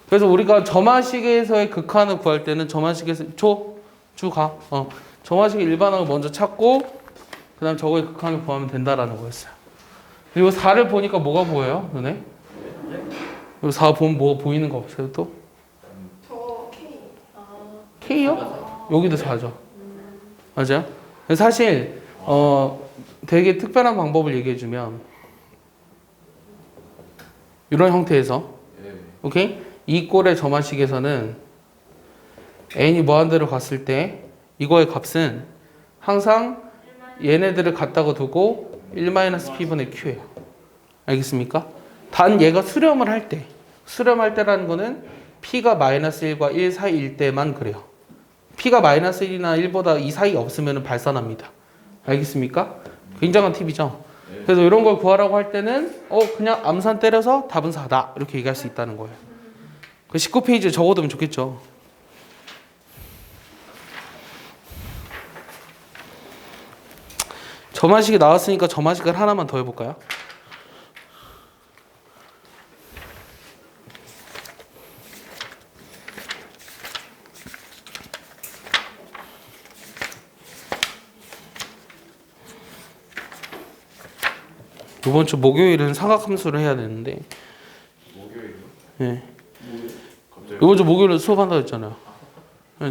그래서 우리가 점화식에서의 극한을 구할 때는 점화식에서 점화식의 일반항을 먼저 찾고 그 다음 저거의 극한을 구하면 된다라는 거였어요. 그리고 4를 보니까 뭐가 보여요? 눈에? 그리고 4 보면 뭐가 보이는 거 없어요 또? 저 K. K요? 여기도 4죠. 맞아요? 그래서 사실 되게 특별한 방법을 얘기해주면 이런 형태에서 예. 오케이? 이 꼴의 점화식에서는 n이 무한대로 갔을 때 이거의 값은 항상 얘네들을 갖다가 두고 1-p분의 q예요. 알겠습니까? 단 얘가 수렴을 할 때, 수렴할 때라는 거는 p가 마이너스 1과 1 사이일 때만 그래요. p가 마이너스 1이나 1보다 이 사이 없으면 발산합니다. 알겠습니까? 굉장한 팁이죠. 그래서 이런 걸 구하라고 할 때는 그냥 암산 때려서 답은 4다 이렇게 얘기할 수 있다는 거예요. 그 19페이지에 적어두면 좋겠죠. 점화식이 나왔으니까 점화식을 하나만 더 해볼까요? 이번 주 목요일은 사각함수를 해야 되는데 목요일이요? 예. 갑자기. 이번 주 목요일에 수업한다고 했잖아요.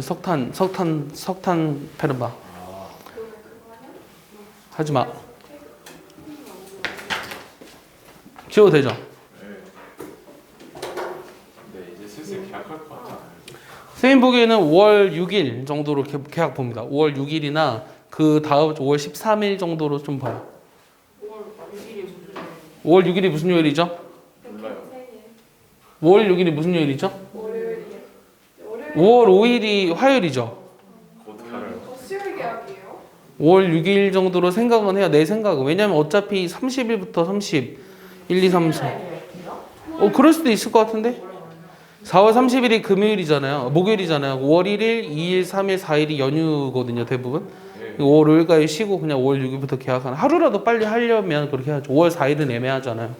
석탄 페르마 하지 마. 지워도 되죠? 네, 이제 슬슬 계약할 것 같아요. 선생님 보기에는 5월 6일 정도로 계약 봅니다. 5월 6일이나 그 다음 5월 13일 정도로 좀 봐요. 5월 6일이 무슨 요일이죠? 몰라요. 5월 6일이 무슨 요일이죠? 월요일이요? 5월 5일이 화요일이죠. 어떻게 알아요? 수요일 계약이에요? 5월 6일 정도로 생각은 해요. 내 생각은. 왜냐면 어차피 30일부터 30, 1, 2, 3, 4. 그럴 수도 있을 것 같은데? 4월 30일이 금요일이잖아요. 목요일이잖아요. 5월 1일, 2일, 3일, 4일이 연휴거든요. 대부분. 예. 5월 5일까지 쉬고 그냥 5월 6일부터 계약하는. 하루라도 빨리 하려면 그렇게 하죠. 5월 4일은 애매하잖아요.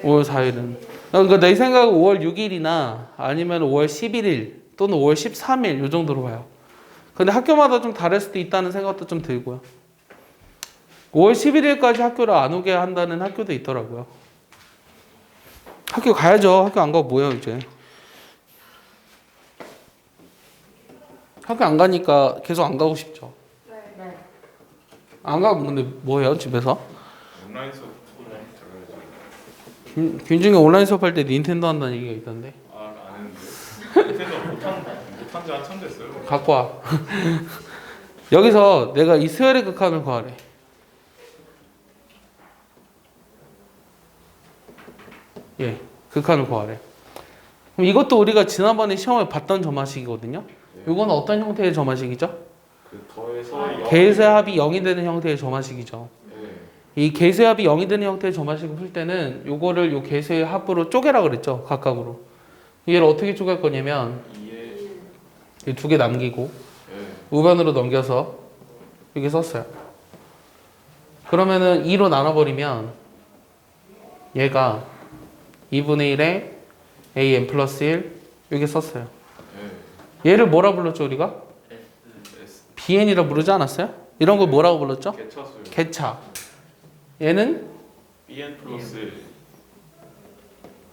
5월 4일은. 그러니까 내 생각은 5월 6일이나 아니면 5월 11일 또는 5월 13일 이 정도로 봐요. 근데 학교마다 좀 다를 수도 있다는 생각도 좀 들고요. 5월 11일까지 학교를 안 오게 한다는 학교도 있더라고요. 학교 가야죠. 학교 안 가고 뭐예요 이제. 학교 안 가니까 계속 안 가고 싶죠. 네. 안 가면 근데 뭐해요 집에서? 온라인 수업 들어야죠. 김준이 온라인 수업할 때 닌텐도 한다는 얘기가 있던데. 안 했는데. 닌텐도 못한 지 한참 됐어요. 갖고 와. 여기서 내가 이 수열의 극한을 구하래. 예, 극한을 구하래. 그럼 이것도 우리가 지난번에 시험을 봤던 점화식이거든요. 이건 어떤 형태의 점화식이죠? 그 더해서 계수의 합이 0이 되는 형태의 점화식이죠. 예. 이 계수의 합이 0이 되는 형태의 점화식을 풀 때는 요거를 요 계수의 합으로 쪼개라 그랬죠. 각각으로. 얘를 어떻게 쪼갤 거냐면 2에 이 두 개 남기고 예. 우변으로 넘겨서 이렇게 썼어요. 그러면은 2로 나눠버리면 얘가 2분의 1에 an 플러스 1 이렇게 썼어요. 예. 얘를 뭐라 불렀죠 우리가? S bn이라 부르지 않았어요? 이런 걸 뭐라고 불렀죠? 개차수요. 개차. 얘는 bn 플러스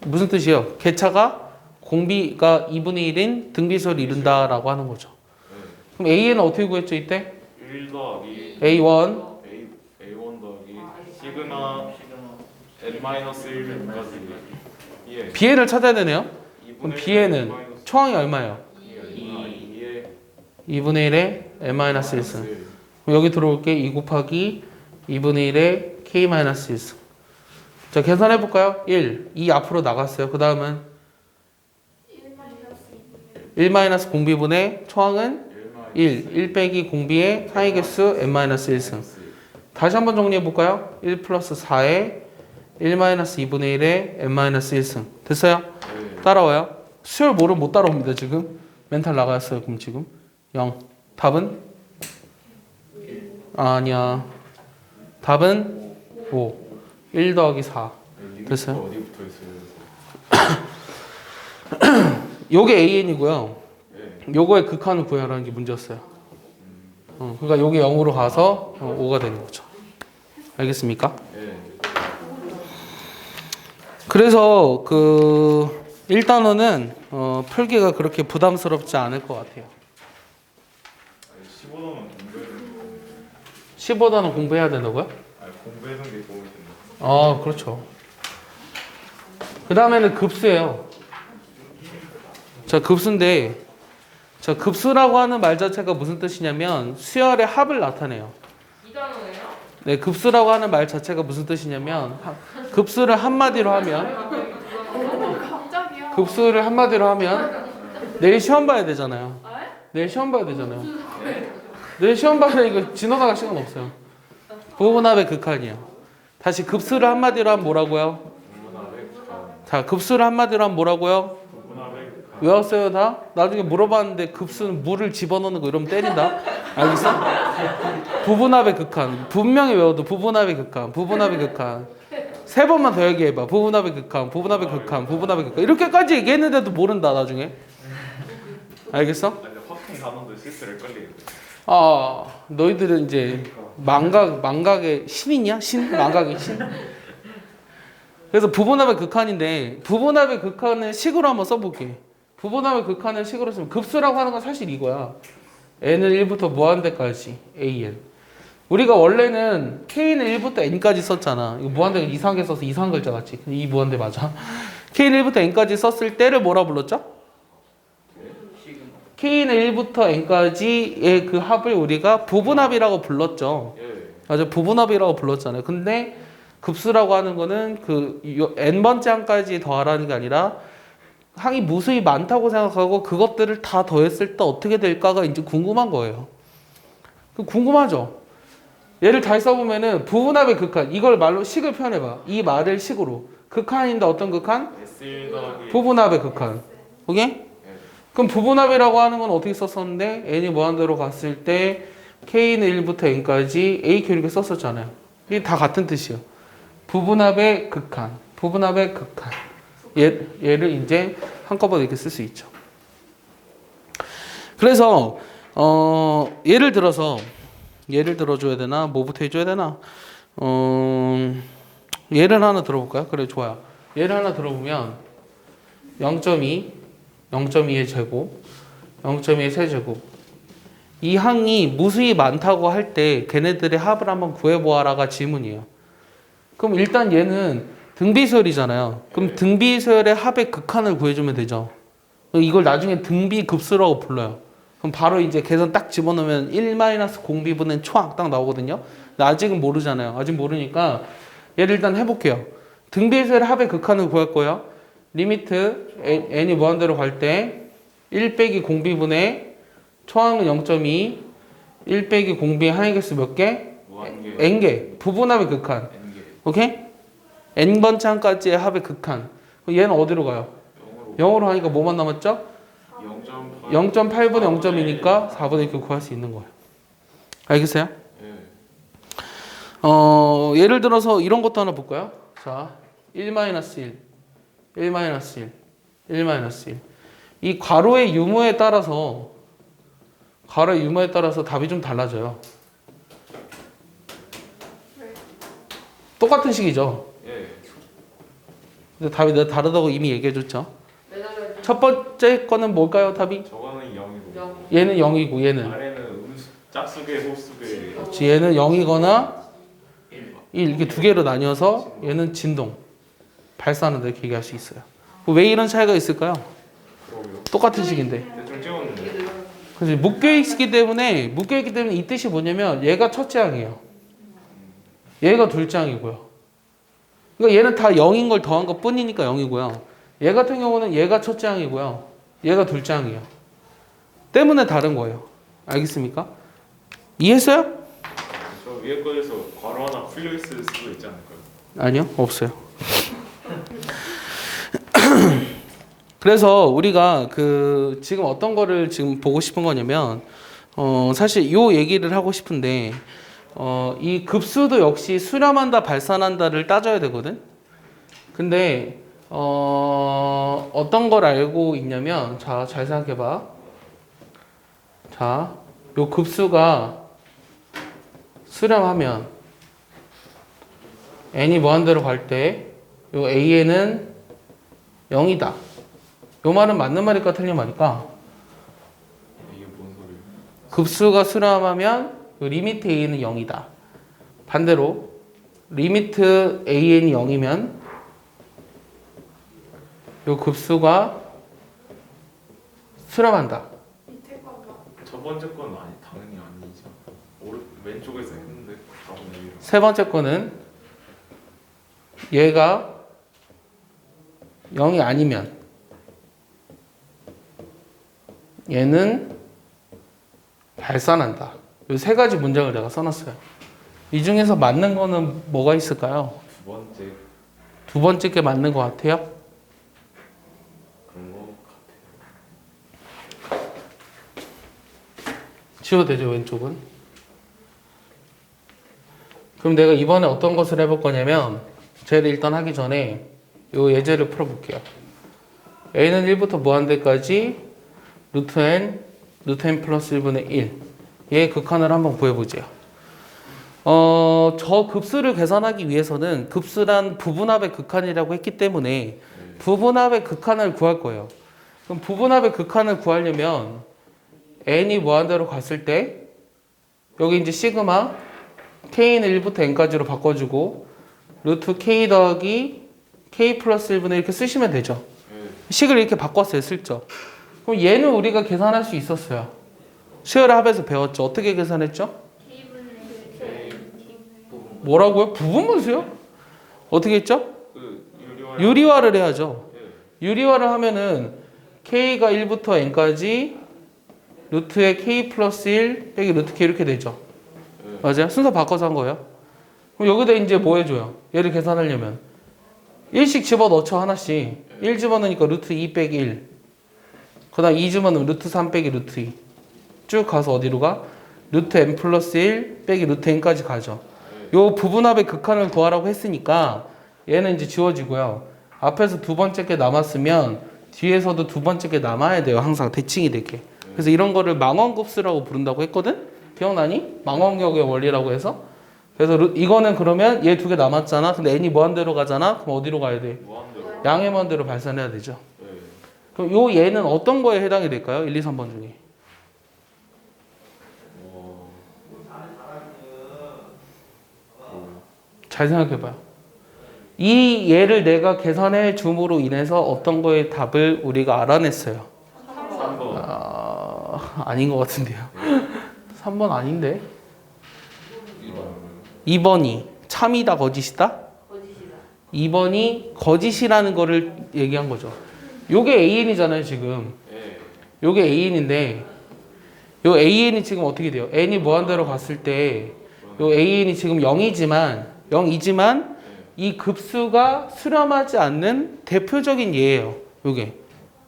무슨 뜻이에요? 개차가 공비가 2분의 1인 등비수를 이룬다라고 하는 거죠. 그럼 AN은 어떻게 구했죠 이때? 1 더하기 A1 A1 더하기 시그마 n 마이너스 1까지 2에 BN을 찾아야 되네요. 그럼 BN은 초항이 얼마예요? 2에 2분의 1에 n-1승. 여기 들어올게 2 곱하기 2분의 1에 k-1승. 자, 계산해 볼까요? 1, 2 앞으로 나갔어요. 그 다음은 1 마이너스 공비분의 초항은 1 빼기 공비의 상위 개수 n-1승. 다시 한번 정리해 볼까요? 1 플러스 4에 1 마이너스 2분의 1에 n-1승. 됐어요? 따라와요. 수열 모르면 못 따라옵니다. 지금 멘탈 나갔어요. 그럼 지금 0. 답은? 아니야. 답은 5. 1 더하기 4. 됐어요? 어디부터 있어요? 요게 AN이고요. 요거의 극한을 구하라는 게 문제였어요. 그러니까 요게 0으로 가서 5가 되는 거죠. 알겠습니까? 그래서 그 1단원은 풀기가 그렇게 부담스럽지 않을 것 같아요. 15단원 공부해야 되는 15단원 공부해야 된다고요? 공부해둔 게 도움이 된다. 아, 그렇죠. 그 다음에는 급수예요. 자, 급수인데, 자, 급수라고 하는 말 자체가 무슨 뜻이냐면 수열의 합을 나타내요. 2단원이에요? 네, 급수라고 하는 말 자체가 무슨 뜻이냐면 급수를 한마디로 하면 갑자기요? 급수를 한마디로 하면 내일 시험 봐야 되잖아요. 내일 시험 봐야 되잖아요. 내일 시험 봐야 되니까 지나갈 시간 없어요. 부분합의 극한이에요. 다시 급수를 한마디로 하면 뭐라고요? 자, 급수를 한마디로 하면 뭐라고요? 외웠어요 다? 나중에 물어봤는데 급수는 물을 집어넣는 거 이러면 때린다. 알겠어? 부분합의 극한. 분명히 외워도 부분합의 극한. 부분합의 극한. 3번만 더 얘기해봐. 부분합의 극한. 부분합의 극한. 부분합의 극한. 이렇게까지 얘기했는데도 모른다 나중에. 알겠어? 확행 단원도 실수를 걸리겠네. 아, 너희들은 이제 망각의 신이냐? 신? 망각의 신? 그래서 부분합의 극한인데 부분합의 극한을 식으로 한번 써볼게. 부분합의 극한을 식으로 쓰면 급수라고 하는 건 사실 이거야. n은 1부터 무한대까지 an. 우리가 원래는 k는 1부터 n까지 썼잖아. 이거 무한대가 이상하게 써서 이상한 글자 같지? 이 무한대 맞아. k는 1부터 n까지 썼을 때를 뭐라 불렀죠? k는 1부터 n까지의 그 합을 우리가 부분합이라고 불렀죠. 맞아, 부분합이라고 불렀잖아요. 근데 급수라고 하는 거는 그 n번째 항까지 더하라는 게 아니라 항이 무수히 많다고 생각하고 그것들을 다 더했을 때 어떻게 될까가 이제 궁금한 거예요. 궁금하죠? 얘를 잘 써보면은 부분합의 극한, 이걸 말로 식을 표현해봐. 이 말을 식으로. 극한인데 어떤 극한? 부분합의 극한. 오케이? 그럼 부분합이라고 하는 건 어떻게 썼었는데 n이 무한대로 갔을 때 k는 1부터 n까지 a 이렇게 썼었잖아요. 이게 다 같은 뜻이에요. 부분합의 극한, 부분합의 극한. 얘를 이제 한꺼번에 이렇게 쓸 수 있죠. 그래서 예를 들어줘야 되나? 뭐부터 해줘야 되나? 예를 하나 들어볼까요? 그래, 좋아요. 예를 하나 들어보면 0.2, 0.2의 제곱, 0.2의 세제곱. 이 항이 무수히 많다고 할 때 걔네들의 합을 한번 구해보아라가 질문이에요. 그럼 일단 얘는 등비수열이잖아요. 그럼 등비수열의 합의 극한을 구해주면 되죠. 이걸 나중에 등비급수라고 불러요. 그럼 바로 이제 계산 딱 집어넣으면 1-공비분의 초항 딱 나오거든요. 근데 아직은 모르잖아요. 아직 모르니까 얘를 일단 해볼게요. 등비수열의 합의 극한을 구할 거예요. 리미트 n이 무한대로 갈 때 1 빼기 공비분의 초항은 0.2, 1 빼기 공비의 항의 개수 몇 개? n개. 부분합의 극한. 오케이? n번째 항까지의 합의 극한. 얘는 어디로 가요? 0으로 하니까 뭐만 남았죠? 0.8분의 0.2니까 4분의 1 구할 수 있는 거예요. 알겠어요? 예를 들어서 이런 것도 하나 볼까요? 자, 1-1, 1-1, 1-1. 이 괄호의 유무에 따라서 답이 좀 달라져요. 똑같은 식이죠. 근데 답이 내가 다르다고 이미 얘기해줬죠. 첫 번째 거는 뭘까요? 답이? 저거는 0이고 얘는 0이고 얘는 아래는 짝수계, 소수계. 그렇지, 얘는 0이거나 1 이렇게 두 개로 나뉘어서 얘는 진동 발사하는 데 이렇게 얘기할 수 있어요. 왜 이런 차이가 있을까요? 그러게요. 똑같은 식인데. 대충 찍었는데. 그래서 묶여있기 때문에 이 뜻이 뭐냐면 얘가 첫째 항이에요. 얘가 둘째 항이고요. 그러니까 얘는 다 0인 걸 더한 것 뿐이니까 0이고요. 얘 같은 경우는 얘가 첫째 항이고요. 얘가 둘째 항이에요. 때문에 다른 거예요. 알겠습니까? 이해했어요? 저 위에 거에서 괄호 하나 풀려 있을 수도 있지 않을까요? 아니요, 없어요. 그래서 우리가 지금 어떤 거를 지금 보고 싶은 거냐면, 사실 요 얘기를 하고 싶은데, 이 급수도 역시 수렴한다, 발산한다를 따져야 되거든? 근데, 어떤 걸 알고 있냐면, 자, 잘 생각해봐. 자, 요 급수가 수렴하면, n이 무한대로 갈 때, 요 an은 0이다. 요 말은 맞는 말일까 틀린 말일까? 이게 뭔 소리예요? 급수가 수렴하면 요 리미트 a는 0이다. 반대로 리미트 an이 0이면 요 급수가 수렴한다. 밑에 거가 첫 번째 건 아니 당연히 아니죠. 왼쪽에서 했는데 다음에 위로. 세 번째 거는 얘가 0이 아니면 얘는 발산한다. 이 세 가지 문장을 내가 써놨어요. 이 중에서 맞는 거는 뭐가 있을까요? 두 번째 두 번째 게 맞는 것 같아요? 그런 거 같아요. 지워도 되죠, 왼쪽은? 그럼 내가 이번에 어떤 것을 해볼 거냐면 쟤를 일단 하기 전에 요 예제를 풀어볼게요. a는 1부터 무한대까지 루트 n 플러스 1분의 1 얘의 극한을 한번 구해보죠. 저 급수를 계산하기 위해서는 급수란 부분합의 극한이라고 했기 때문에 부분합의 극한을 구할 거예요. 그럼 부분합의 극한을 구하려면 n이 무한대로 갔을 때 여기 이제 시그마 k는 1부터 n까지로 바꿔주고 루트 k 더하기 k 플러스 1분의 이렇게 쓰시면 되죠. 식을 이렇게 바꿨어요, 슬쩍. 그럼 얘는 우리가 계산할 수 있었어요. 수열의 합에서 배웠죠. 어떻게 계산했죠? 뭐라고요? 부분분수요? 어떻게 했죠? 그 유리화를 해야죠. 유리화를 하면은 k가 1부터 n까지 루트의 k 플러스 1 빼기 루트 k 이렇게 되죠. 맞아요? 순서 바꿔서 한 거예요. 그럼 여기다 이제 뭐 해줘요? 얘를 계산하려면 1씩 집어넣죠, 하나씩. 1 집어넣으니까 루트 2 빼기 1. 그 다음 2 집어넣으면 루트 3 빼기 루트 2. 쭉 가서 어디로 가? 루트 n 플러스 1 빼기 루트 n까지 가죠. 요 부분합의 극한을 구하라고 했으니까 얘는 이제 지워지고요. 앞에서 두 번째 게 남았으면 뒤에서도 두 번째 게 남아야 돼요. 항상 대칭이 되게. 그래서 이런 거를 망원급수라고 부른다고 했거든? 기억나니? 망원경의 원리라고 해서. 그래서 이거는 그러면 얘 두 개 남았잖아. 근데 n이 무한대로 가잖아. 그럼 어디로 가야 돼? 무한대로. 양의 무한대로 발산해야 되죠. 네. 그럼 요 얘는 어떤 거에 해당이 될까요? 1, 2, 3번 중에. 잘 생각해봐요. 이 얘를 내가 계산해 줌으로 인해서 어떤 거의 답을 우리가 알아냈어요. 3번. 아닌 것 같은데요. 3번 아닌데. 2번이 참이다 거짓이다? 2번이 거짓이라는 거를 얘기한 거죠. 요게 AN이잖아요, 지금. 네. 요게 AN인데 요 AN이 지금 어떻게 돼요? n이 무한대로 갔을 때 요 AN이 지금 0이지만 이 급수가 수렴하지 않는 대표적인 예예요. 요게.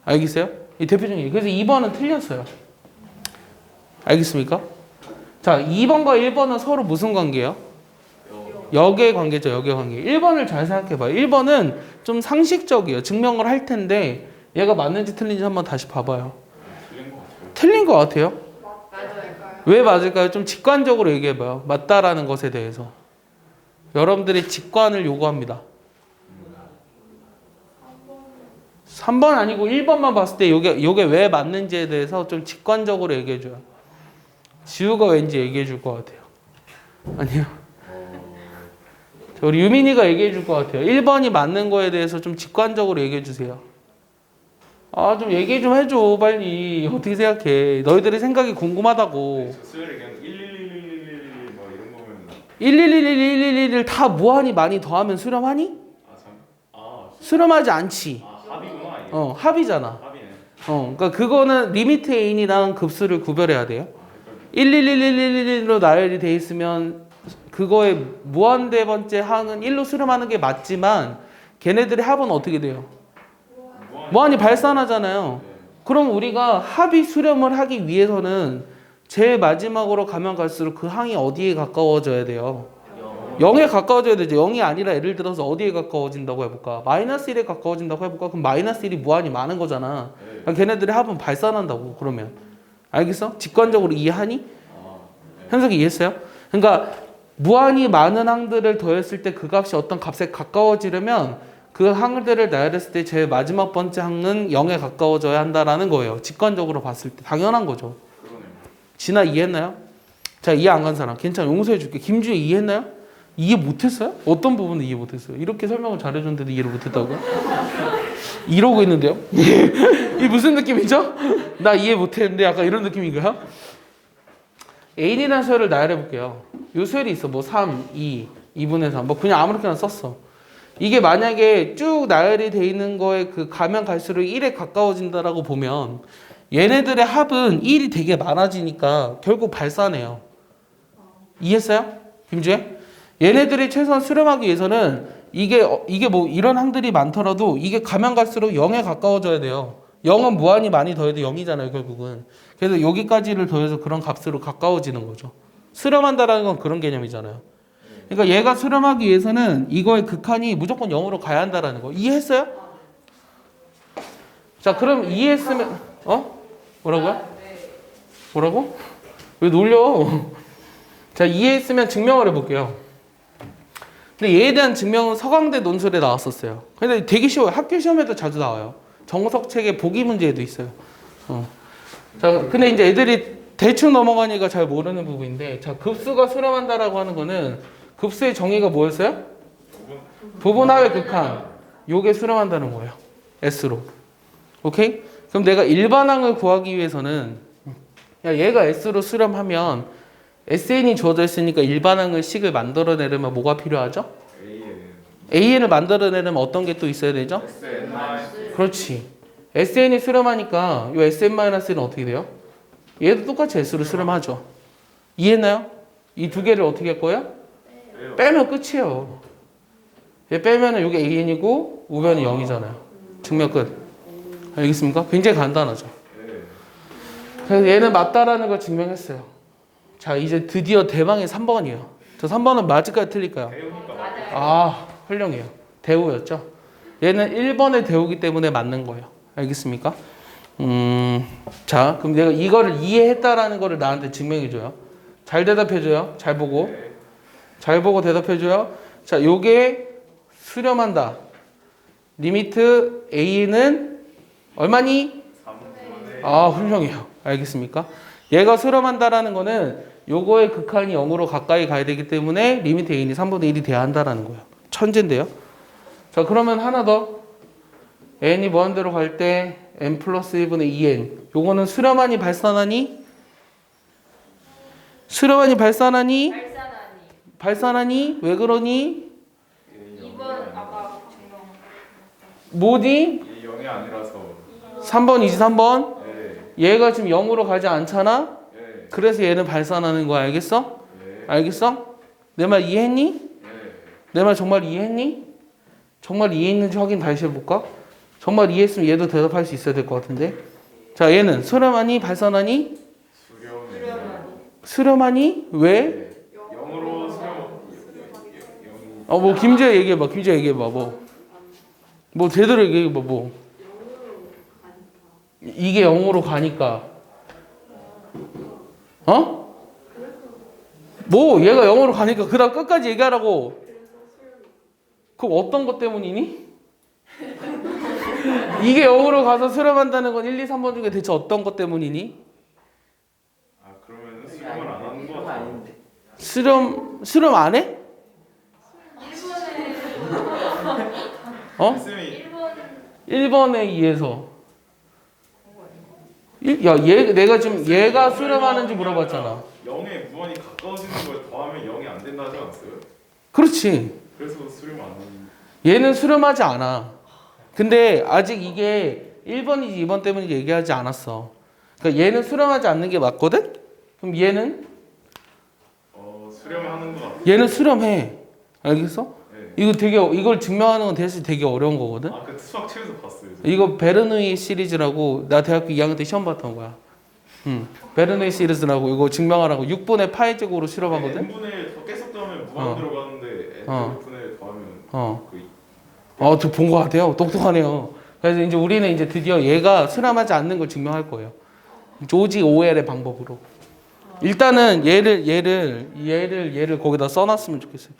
알겠어요? 이 대표적인 예. 그래서 2번은 틀렸어요. 알겠습니까? 자, 2번과 1번은 서로 무슨 관계예요? 역의 관계죠, 역의 관계. 1번을 잘 생각해봐요. 1번은 좀 상식적이에요. 증명을 할 텐데 얘가 맞는지 틀린지 한번 다시 봐봐요. 틀린 것 같아요. 맞을까요? 왜 맞을까요? 좀 직관적으로 얘기해봐요. 맞다라는 것에 대해서. 여러분들의 직관을 요구합니다. 3번 아니고 1번만 봤을 때 요게 왜 맞는지에 대해서 좀 직관적으로 얘기해줘요. 지우가 왠지 얘기해줄 것 같아요. 아니요. 우리 유민이가 얘기해줄 것 같아요. 1번이 맞는 거에 대해서 좀 직관적으로 얘기해주세요. 아, 좀 얘기 좀 해줘, 빨리. 어떻게 생각해? 너희들의 생각이 궁금하다고. 저 수열이 그냥 11111 뭐 이런 거면 1111111을 다 무한히 많이 더하면 수렴하니? 아 수렴하지 않지. 합이구나 이게. 합이잖아. 합이네. 그러니까 그거는 리미트 A인이랑 급수를 구별해야 돼요. 1111111로 나열이 돼 있으면 그거의 무한대 번째 항은 1로 수렴하는 게 맞지만 걔네들의 합은 어떻게 돼요? 무한히 발산하잖아요. 그럼 우리가 합이 수렴을 하기 위해서는 제일 마지막으로 가면 갈수록 그 항이 어디에 가까워져야 돼요? 0에 가까워져야 되죠. 0이 아니라 예를 들어서 어디에 가까워진다고 해볼까? 마이너스 1에 가까워진다고 해볼까? 그럼 마이너스 1이 무한히 많은 거잖아. 그러니까 걔네들의 합은 발산한다고 그러면. 알겠어? 직관적으로 이해하니? 현석이 이해했어요? 그러니까 무한히 많은 항들을 더했을 때 그 값이 어떤 값에 가까워지려면 그 항들을 나열했을 때 제일 마지막 번째 항은 0에 가까워져야 한다라는 거예요. 직관적으로 봤을 때 당연한 거죠. 진아 이해했나요? 자, 이해 안 간 사람 괜찮아, 용서해 줄게. 김주혜 이해했나요? 이해 못했어요? 어떤 부분을 이해 못했어요? 이렇게 설명을 잘해줬는데도 이해를 못했다고요? 이러고 있는데요? 이 무슨 느낌이죠? 나 이해 못했는데 약간 이런 느낌인가요? N이라는 수열을 나열해 볼게요. 요 수열이 있어. 뭐 3, 2, 2분의 3. 뭐 그냥 아무렇게나 썼어. 이게 만약에 쭉 나열이 돼 있는 거에 그 가면 갈수록 1에 가까워진다라고 보면 얘네들의 합은 1이 되게 많아지니까 결국 발산해요. 이해했어요? 김주혜? 얘네들이 최소한 수렴하기 위해서는 이게 뭐 이런 항들이 많더라도 이게 가면 갈수록 0에 가까워져야 돼요. 0은 무한히 많이 더해도 0이잖아요, 결국은. 그래서 여기까지를 더해서 그런 값으로 가까워지는 거죠. 수렴한다라는 건 그런 개념이잖아요. 그러니까 얘가 수렴하기 위해서는 이거의 극한이 무조건 0으로 가야 한다라는 거. 이해했어요? 자, 그럼 이해했으면 뭐라고요? 뭐라고? 왜 놀려? 자, 이해했으면 증명을 해볼게요. 근데 얘에 대한 증명은 서강대 논술에 나왔었어요. 근데 되게 쉬워요. 학교 시험에도 자주 나와요. 정석 책의 보기 문제에도 있어요. 자, 근데 이제 애들이 대충 넘어가니까 잘 모르는 부분인데, 자, 급수가 수렴한다라고 하는 거는 급수의 정의가 뭐였어요? 부분합의 극한. 요게 수렴한다는 거예요. S로. 오케이? 그럼 내가 일반항을 구하기 위해서는 야, 얘가 S로 수렴하면 SN이 주어져 있으니까 일반항의 식을 만들어내려면 뭐가 필요하죠? AN을 만들어내려면 어떤 게 또 있어야 되죠? 그렇지. SN이 수렴하니까 이 SN-는 어떻게 돼요? 얘도 똑같이 S로 수렴하죠. 이해했나요? 이 두 개를 어떻게 할 거예요? 빼면 끝이에요. 얘 빼면은 이게 AN이고 우변은 0이잖아요. 증명 끝. 알겠습니까? 굉장히 간단하죠. 그래서 얘는 맞다라는 걸 증명했어요. 자, 이제 드디어 대망의 3번이에요. 저 3번은 맞을까요? 틀릴까요? 아, 훌륭해요. 대우였죠. 얘는 1번의 대우기 때문에 맞는 거예요. 알겠습니까? 자, 그럼 내가 이거를 이해했다라는 거를 나한테 증명해줘요. 잘 대답해줘요. 잘 보고. 잘 보고 대답해줘요. 자, 요게 수렴한다. 리미트 A는 얼마니? 아, 훌륭해요. 알겠습니까? 얘가 수렴한다라는 거는 요거의 극한이 0으로 가까이 가야 되기 때문에 리미트 A는 3분의 1이 돼야 한다라는 거예요. 천재인데요. 자, 그러면 하나 더. n이 무한대로 갈 때 n 플러스 1분의 2n. 요거는 수렴하니 발산하니? 수렴하니 발산하니? 발산하니? 왜 그러니? 2번 아까 증명. 뭐지? 0이 아니라서 3번이지 3번? 네. 얘가 지금 0으로 가지 않잖아? 네. 그래서 얘는 발산하는 거야. 알겠어? 네. 알겠어? 내 말 이해했니? 네. 내 말 정말 이해했니? 정말 이해했는지 확인 다시 해볼까? 정말 이해했으면 얘도 대답할 수 있어야 될 것 같은데. 자, 얘는 수렴하니 발산하니? 수렴하니? 왜? 0으로 수렴. 뭐 김재 얘기해봐. 김재 얘기해봐. 뭐 제대로 얘기해봐. 뭐 이게 0으로 가니까 뭐 얘가 0으로 가니까 그 다음 끝까지 얘기하라고. 그럼 어떤 것 때문이니? 이게 0으로 가서 수렴한다는 건 1, 2, 3번 중에 대체 어떤 것 때문이니? 아, 그러면 수렴을 안 하는 거 같아요. 수렴 안 해? 쌤이 1번에 의해서 내가 지금 얘가 수렴하는지 물어봤잖아. 0에 무한히 가까워지는 걸 더하면 0이 안 된다 하지 않았어요? 그렇지. 그래서 수렴 안 하는. 얘는 수렴하지 않아. 근데 아직 이게 1번인지 2번 때문인지 얘기하지 않았어. 그러니까 얘는 수렴하지 않는 게 맞거든? 그럼 얘는? 수렴하는 거 같아. 얘는 수렴해. 알겠어? 네. 이걸 증명하는 건 되게 어려운 거거든? 그 수학 책에서 봤어요. 이거 베르누이 시리즈라고 나 대학교 2학년 때 시험 봤던 거야. 베르누이 시리즈라고 이거 증명하라고 6분의 파이 제곱으로 실험하거든? n분의 더 계속 더하면 무한 들어가는데 n분의 더하면 본 거 같아요. 똑똑하네요. 그래서 이제 우리는 이제 드디어 얘가 수렴하지 않는 걸 증명할 거예요. 조지 오웰의 방법으로. 일단은 얘를 거기다 써놨으면 좋겠어요.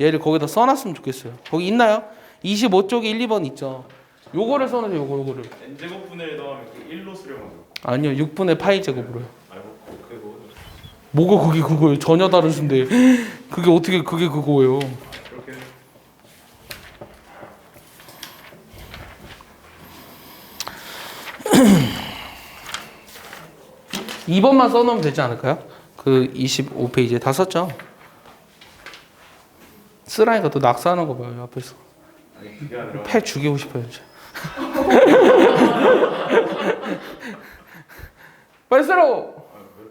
얘를 거기다 써놨으면 좋겠어요. 거기 있나요? 25쪽에 1, 2번 있죠. 요거를 써놓으세요. 요거를. n제곱분의 1 더하면 1로 수렴하죠. 아니요. 6분의 파이 제곱으로요. 그게 뭐가 그게 그거예요? 전혀 다르신데 그게 어떻게 그게 그거예요? 그렇게 2번만 써놓으면 되지 않을까요? 그 25페이지에 다 썼죠? 쓰라니까 또 낙서하는 거 봐요 앞에서. 아니 그게 아니라 패 죽이고 싶어요 진짜. 빨리 쓰라! 몇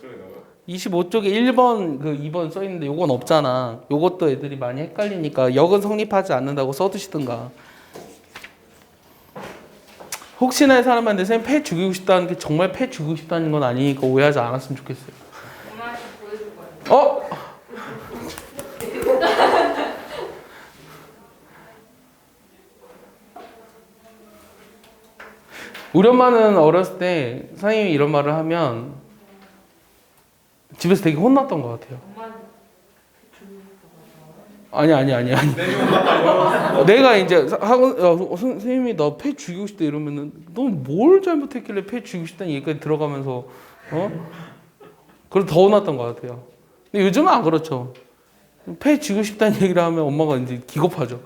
쪽에 나와요? 25쪽에 1번 그 2번 써있는데 요건 없잖아. 요것도 애들이 많이 헷갈리니까 역은 성립하지 않는다고 써두시든가. 혹시나 의 사람한테 선생님 패 죽이고 싶다는 게 정말 패 죽이고 싶다는 건 아니니까 오해하지 않았으면 좋겠어요. 엄마한테 보여줄 거예요. 어? 우리 엄마는 어렸을 때 선생님이 이런 말을 하면 집에서 되게 혼났던 것 같아요. 엄마한테 아니. 내가 이제 학원 선생님이 나 폐 죽이고 싶다 이러면은 너 뭘 잘못했길래 폐 죽이고 싶다는 얘기까지 들어가면서 그래서 더 혼났던 것 같아요. 근데 요즘은 안 그렇죠. 폐 죽이고 싶다는 얘기를 하면 엄마가 이제 기겁하죠.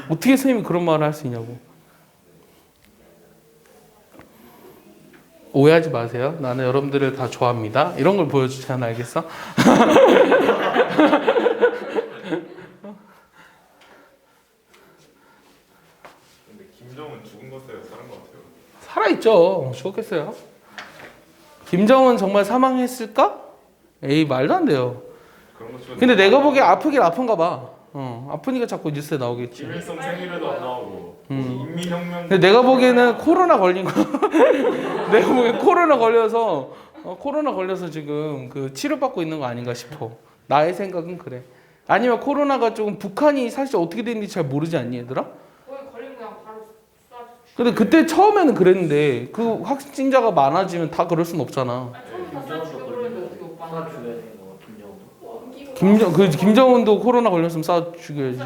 어떻게 선생님이 그런 말을 할 수 있냐고. 오해하지 마세요. 나는 여러분들을 다 좋아합니다. 이런 걸 보여주잖아, 알겠어? 근데 김정은 죽은 것 때문에 사는 것 같아요. 살아있죠. 죽었겠어요. 김정은 정말 사망했을까? 에이, 말도 안 돼요. 그런 것 근데 내가 보기에 아프긴 아픈가 봐. 아프니까 자꾸 뉴스에 나오겠지. 김일성 생일에도 안 나오고 인민혁명. 근데 내가 보기에는 코로나 걸린 거. 내가 보기엔 코로나 걸려서 지금 그 치료받고 있는 거 아닌가 싶어. 나의 생각은 그래. 아니면 코로나가 조금 북한이 사실 어떻게 됐는지 잘 모르지 않니 얘들아? 거기 걸리면 그냥 바로 쏴. 근데 그때 처음에는 그랬는데 그 확진자가 많아지면 다 그럴 순 없잖아. 김정은도 걸리면 어떻게 오빠가 죽여야 되는 거 김정은도. 김정은도 코로나 걸렸으면 쏴 죽여야지.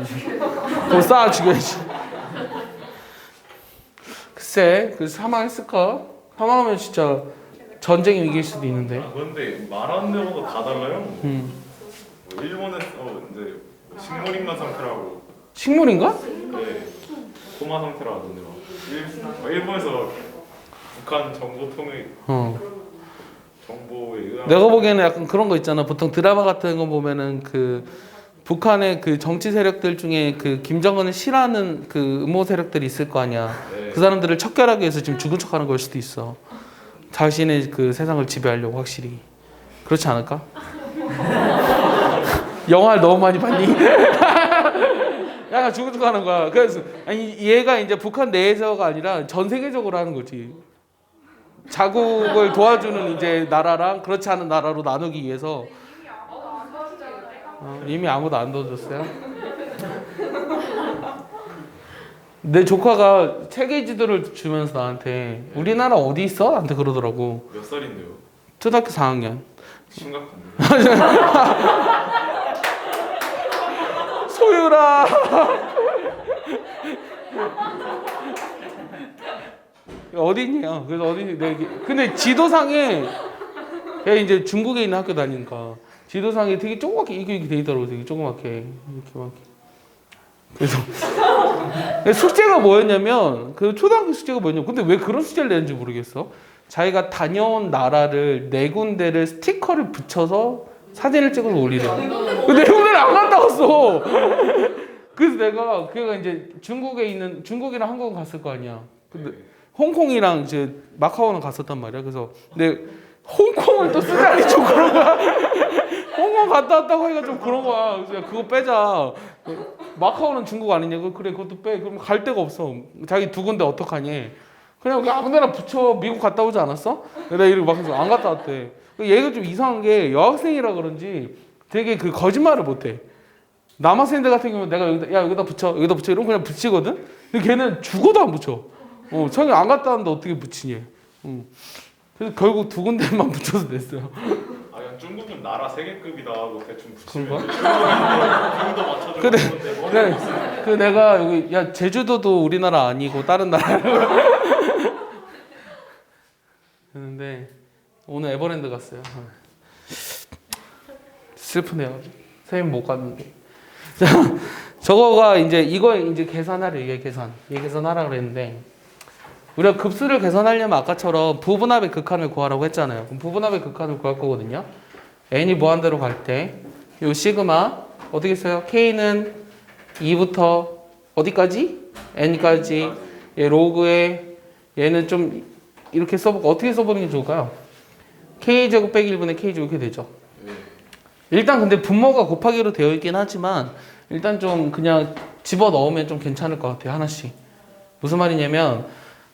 그거 쏴 죽여야지. 글쎄, 그 사망했을까? 사망하면 진짜 전쟁이 이길 수도 있는데. 그런데 말하는 데마다 다 달라요. 뭐 일본에서 이제 식물인간 상태라고. 식물인가? 네. 코마 상태라던데 일본에서 북한 정보통의 정보에 의한. 내가 보기에는 약간 그런 거 있잖아. 보통 드라마 같은 거 보면은 그 북한의 그 정치 세력들 중에 그 김정은을 싫어하는 그 음모 세력들이 있을 거 아니야. 네. 그 사람들을 척결하기 위해서 지금 죽은 척하는 걸 수도 있어. 자신의 그 세상을 지배하려고 확실히. 그렇지 않을까? 영화를 너무 많이 봤니? 약간 죽은 척하는 거야. 그래서 아니 얘가 이제 북한 내에서가 아니라 전 세계적으로 하는 거지. 자국을 도와주는 이제 나라랑 그렇지 않은 나라로 나누기 위해서. 이미 아무도 안 도와줬어요? 내 조카가 체계 지도를 주면서 나한테 우리나라 어디 있어? 나한테 그러더라고. 몇 살인데요? 초등학교 4학년. 심각한데. 소유라. 어디 있냐? 그래서 어디 근데 지도상에 걔 이제 중국에 있는 학교 다니니까 지도상에 되게 조그맣게 이렇게 돼 있더라고. 되게 조그맣게 이렇게. 그래서 숙제가 뭐였냐면 그 초등학교 숙제가 뭐였냐면 근데 왜 그런 숙제를 내는지 모르겠어. 자기가 다녀온 나라를 4군데를 스티커를 붙여서 사진을 찍어서 올리래요. 근데 형들 안 갔다 왔어. 그래서 걔가 이제 중국이랑 한국은 갔을 거 아니야. 근데 홍콩이랑 이제 마카오는 갔었단 말이야. 그래서 근데 홍콩을 또 쓰자니 좀 그런 거야. 홍콩 갔다 왔다고 하니까 좀 그런 거야. 그래서 야, 그거 빼자. 마카오는 중국 아니냐고. 그래 그것도 빼. 그럼 갈 데가 없어. 자기 2군데 어떡하니. 그냥 여기 아무데나 붙여. 미국 갔다 오지 않았어? 내가 이렇게 막 해서 안 갔다 왔대. 얘가 좀 이상한 게 여학생이라 그런지 되게 그 거짓말을 못해. 남학생들 같은 경우는 내가 여기다 붙여 이러면 그냥 붙이거든. 근데 걔는 죽어도 안 붙여. 성이 안 갔다 왔는데 어떻게 붙이니? 그래서 결국 2군데만 붙여서 냈어요. 아 그냥 중국은 나라 세계급이다 하고 대충 붙이면 그런가? 중국도 맞춰주고 근데 건데 그 내가 여기 야 제주도도 우리나라 아니고 다른 나라. 그런데 오늘 에버랜드 갔어요. 슬프네요. 선생님 못 갔는데. 자, 저거가 이거 계산하래. 얘 계산하라 그랬는데 우리가 급수를 계산하려면 아까처럼 부분합의 극한을 구하라고 했잖아요. 그럼 부분합의 극한을 구할 거거든요. n이 무한대로 갈 때 요 시그마 어떻게 써요? k는 2부터 어디까지? n까지. 얘 로그에 얘는 좀 이렇게 써보고 어떻게 써보는 게 좋을까요? k제곱 빼기 1분의 k제곱 이렇게 되죠. 일단 근데 분모가 곱하기로 되어 있긴 하지만 일단 좀 그냥 집어넣으면 좀 괜찮을 것 같아요. 하나씩. 무슨 말이냐면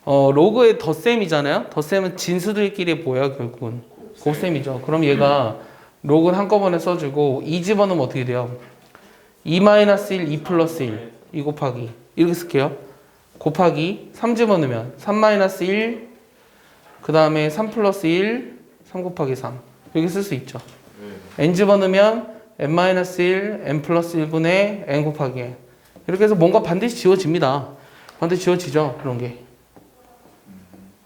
로그의 덧셈이잖아요. 덧셈은 진수들끼리 뭐야 결국은? 곱셈이죠. 그럼 얘가 로그는 한꺼번에 써주고 2 집어넣으면 어떻게 돼요? 2-1, 2 플러스 1 2 곱하기 이렇게 쓸게요. 곱하기 3 집어넣으면 3-1 그 다음에 3 플러스 1 3 곱하기 3 이렇게 쓸 수 있죠. n 집어넣으면 n-1 n 플러스 1분의 n 곱하기 n 이렇게 해서 뭔가 반드시 지워집니다. 반드시 지워지죠. 그런 게.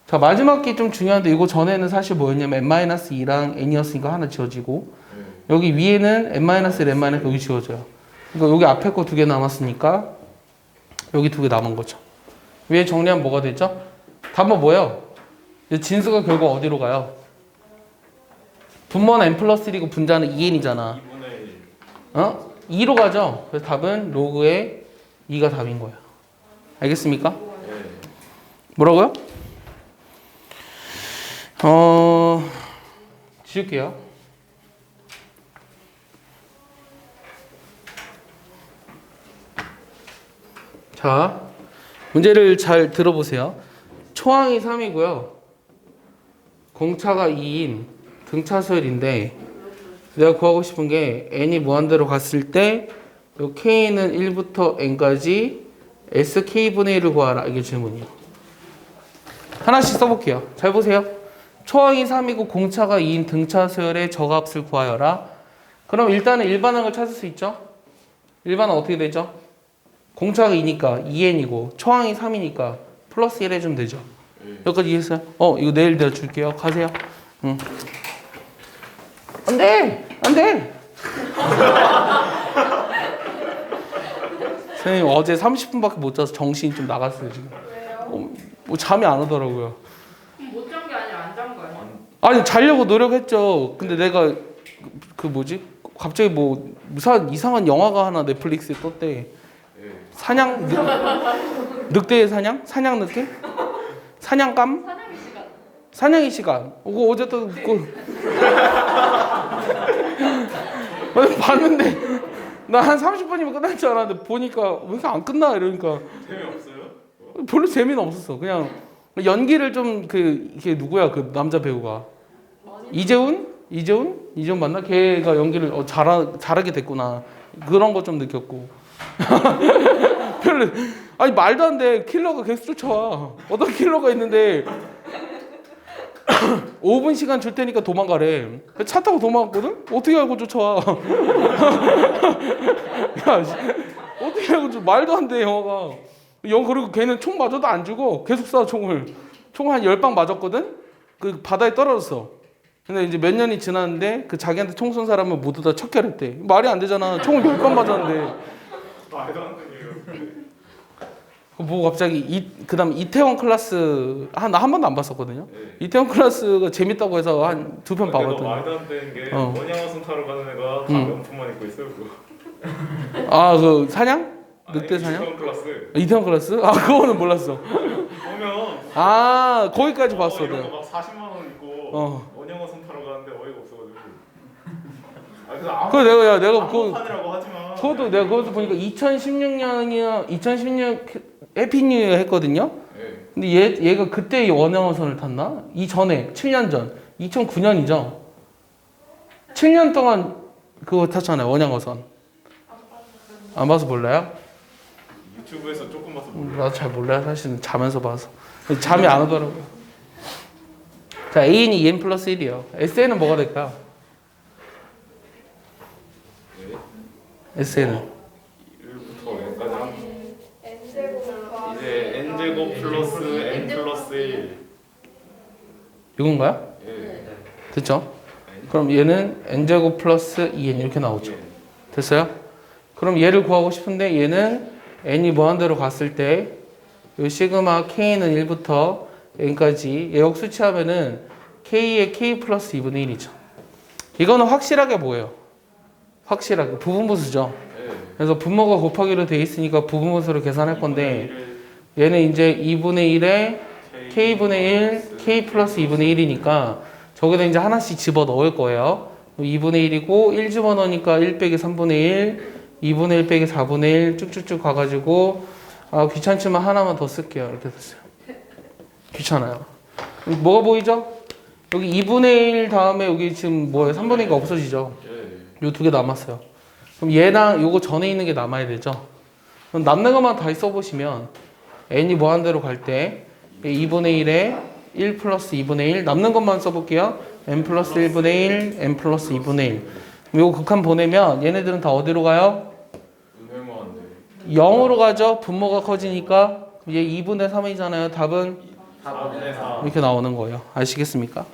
자 마지막 게 좀 중요한데 이거 전에는 사실 뭐였냐면 n-2랑 n이었으니까 하나 지워지고 여기 위에는 n-1, n- 여기 지워져요. 그러니까 여기 앞에 거 2개 남았으니까 여기 2개 남은 거죠. 위에 정리하면 뭐가 되죠? 답은 뭐예요? 진수가 결국 어디로 가요? 분모는 n 플러스 1이고 분자는 2n이잖아. 2로 가죠. 그래서 답은 로그의 2가 답인 거예요. 알겠습니까? 뭐라고요? 지울게요. 자, 문제를 잘 들어보세요. 초항이 3이고요. 공차가 2인 등차수열인데 내가 구하고 싶은 게 n이 무한대로 갔을 때 요 k는 1부터 n까지 sk분의 1을 구하라. 이게 질문이에요. 하나씩 써볼게요. 잘 보세요. 초항이 3이고 공차가 2인 등차수열의 저값을 구하여라. 그럼 일단은 일반항을 찾을 수 있죠? 일반항 어떻게 되죠? 공차가 2니까 2n이고 초항이 3이니까 플러스 1 해주면 되죠. 여기까지 이해했어요? 이거 내일 내가 줄게요. 가세요. 응. 안 돼! 안 돼! 선생님 어제 30분밖에 못 자서 정신이 좀 나갔어요 지금. 왜요? 뭐 잠이 안 오더라고요. 못 잔 게 아니라 안 잔 거예요. 아니 자려고 노력했죠. 근데 내가 그 뭐지? 갑자기 뭐 이상한 영화가 하나 넷플릭스에 떴대. 사냥 늑대의 사냥? 사냥 늑대? 사냥감? 사냥의 시간. 사냥의 시간. 그거 어제 또 봤는데 나 한 30분이면 끝날 줄 알았는데 보니까 왜 이렇게 안 끝나 이러니까 재미없어요? 별로 재미는 없었어. 그냥 연기를 좀 이게 누구야 그 남자 배우가 이재훈 맞나? 걔가 연기를 잘하게 됐구나. 그런 거 좀 느꼈고. 별로 아니 말도 안 돼. 킬러가 계속 쫓아와. 어떤 킬러가 있는데 5분 시간 줄 테니까 도망가래. 차 타고 도망갔거든? 어떻게 알고 쫓아와? 야, 어떻게 알고 말도 안 돼, 영화가. 그리고 걔는 총 맞아도 안 죽어. 계속 쏴, 총을. 총 한 10방 맞았거든? 그 바다에 떨어졌어. 근데 이제 몇 년이 지났는데 그 자기한테 총 쏜 사람은 모두 다 척결했대. 말이 안 되잖아. 총을 10방 맞았는데. 말도 안 되네요. 뭐 갑자기 그다음 이태원 클래스 나 한 번도 안 봤었거든요. 네. 이태원 클래스가 재밌다고 해서 한 2편 내가 봐봤더니 말도 안 되는 게 어. 원양어선 타러 가는 애가 다 명품만 입고 있어요. 그거. 아 그 사냥? 늑대 아니, 사냥? 이태원 클래스 이태원 클래스? 아 그거는 몰랐어. 보면 아 거기까지 봤어. 이런 내가. 거막 40만 원 입고 어. 원양어선 타러 가는데 어이가 없어가지고. 아 그래서 아무 그거 내가 그거 판이라고 하지만. 그것도 내가 그것도 보니까 2016년이야 2016년 해피 뉴 이어 했거든요. 네. 근데 얘가 그때 원양어선을 탔나? 이전에 7년 전 2009년이죠. 7년 동안 그거 탔잖아요 원양어선. 안 봐서 몰라요? 유튜브에서 조금 봐서 몰라요. 나도 잘 몰라요 사실은 자면서 봐서 잠이 안 오더라고요. 자 A는 2n 플러스 1이요. SN은 뭐가 될까요? 네. SN은 1부터 n까지 한 N제곱 이제 n제곱 플러스 n 플러스 1. 이건가요? 예. 됐죠? 그럼 얘는 n제곱 플러스 2n 이렇게 나오죠. 예. 됐어요? 그럼 얘를 구하고 싶은데 얘는 n이 무한대로 갔을 때 요 시그마 k는 1부터 n까지 얘 역수치하면은 k의 k 플러스 2분의 1이죠. 이거는 확실하게 뭐예요? 확실하게 부분분수죠. 예. 그래서 분모가 곱하기로 돼 있으니까 부분분수로 계산할 건데 얘는 이제 2분의 1에 k분의 1, k 플러스 2분의 1이니까 저기다 이제 하나씩 집어 넣을 거예요. 2분의 1이고 1 집어 넣으니까 1 빼기 3분의 1, 2분의 1 빼기 4분의 1 쭉쭉쭉 가가지고 귀찮지만 하나만 더 쓸게요. 이렇게 됐어요. 귀찮아요. 뭐가 보이죠? 여기 2분의 1 다음에 여기 지금 뭐예요? 3분의 1가 없어지죠. 예. 요 두 개 남았어요. 그럼 얘랑 요거 전에 있는 게 남아야 되죠. 그럼 남는 것만 다시 써보시면 n이 무한대로 갈 때 2분의 1에 1 플러스 2분의 1 남는 것만 써볼게요. n 플러스 1분의 1, n 플러스 2분의 1. 요거 극한 보내면 얘네들은 다 어디로 가요? 은행어인데 0으로 가죠. 분모가 커지니까 얘 2분의 3이잖아요. 답은 4분의 4. 이렇게 나오는 거예요. 아시겠습니까?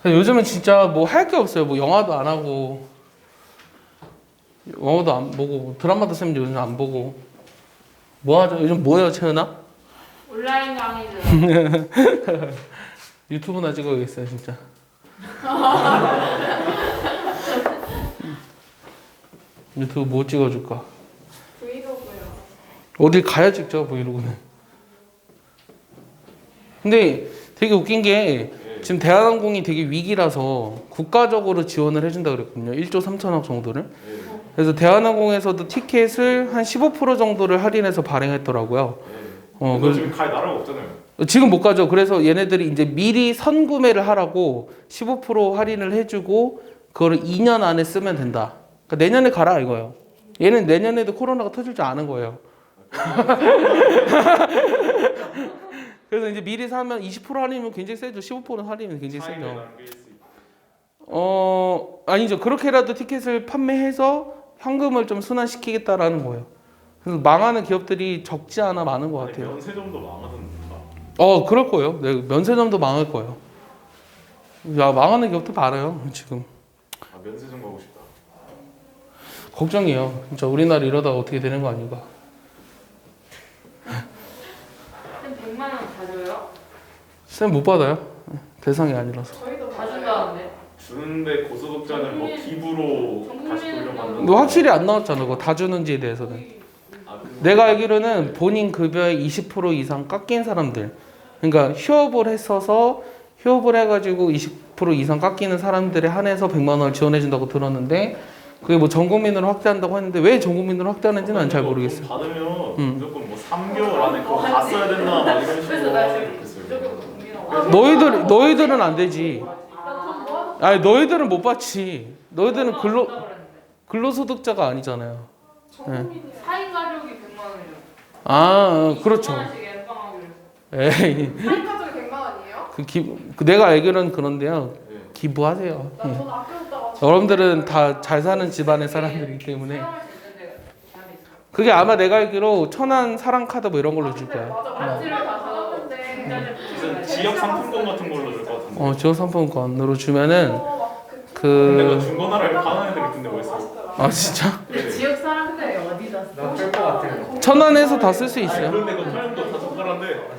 요즘은 진짜 뭐 할 게 없어요. 뭐 영화도 안 하고 영화도 안 보고 드라마도 쌤 요즘 안 보고 뭐 하죠? 요즘 뭐해요, 채은아? 온라인 강의들. 유튜브나 찍어야겠어요, 진짜. 유튜브 뭐 찍어줄까? 브이로그요. 어딜 가야 찍죠, 브이로그는. 근데 되게 웃긴 게 지금 대한항공이 되게 위기라서 국가적으로 지원을 해준다 그랬거든요. 1조 3천억 정도를. 그래서 대한항공에서도 티켓을 한 15% 정도를 할인해서 발행했더라고요. 그거 그래서 지금 갈 나라가 없잖아요. 지금 못 가죠. 그래서 얘네들이 이제 미리 선구매를 하라고 15% 할인을 해주고 그거를 2년 안에 쓰면 된다. 그러니까 내년에 가라 이거예요. 얘는 내년에도 코로나가 터질 줄 아는 거예요. 그래서 이제 미리 사면 20% 할인이면 굉장히 세죠. 15% 할인이면 굉장히 차이를 세죠. 남길 수 있다. 아니죠. 그렇게라도 티켓을 판매해서 현금을 좀 순환시키겠다라는 거예요. 그래서 망하는 기업들이 적지 않아 많은 것 아니, 같아요. 면세점도 망하던가. 그럴 거예요. 네, 면세점도 망할 거예요. 야, 망하는 기업도 많아요, 지금. 면세점 가고 싶다. 걱정이에요. 진짜 우리나라 이러다가 어떻게 되는 거 아닌가. 쌤 100만 원 가져요? 쌤 못 받아요. 대상이 아니라서. 저희도 가준다는데. 주는데 고소득자는 뭐 기부로 다시 돌려받는. 너 확실히 안 나왔잖아. 그거 다 주는지에 대해서는. 내가 알기로는 본인 급여의 20% 이상 깎인 사람들. 그러니까 휴업을 했어서 휴업을 해가지고 20% 이상 깎이는 사람들에 한해서 100만 원을 지원해준다고 들었는데 그게 뭐 전 국민으로 확대한다고 했는데 왜 전 국민으로 확대하는지는 난 잘 모르겠어요. 받으면 무조건 뭐 3개월 안에 그거 다 써야 된다 막 이런 식으로 하면 좋겠어요. 너희들은 안 되지. 아니 너희들은 못 받지. 너희들은 근로소득자가 아니잖아요. 네. 4인 가족이 100만 원이요. 그렇죠. 20만 원씩 엠빵하기로. 에이, 4인 가족이 100만 원이에요? 내가 알기로는 그런데요. 기부하세요. 나 돈 아껴뒀다가 여러분들은 다 잘 사는 집안의 사람들이기 때문에 수영할 수 있는데 잘있어 그게 아마 내가 알기로 천안 사랑 카드 뭐 이런 걸로 줄 거야. 맞아 마트를 마트를 가서 받았는데 무슨 지역 상품권 같은 걸로 줄 것 같은데. 지역 상품권으로 주면은 근데 그 그 중고나라에 파는 애들 있던데 뭐 있어? 진짜? 근데 지역 천안에서 다 쓸 수 있어요. 그런데 그 팔면 또다 적발한데.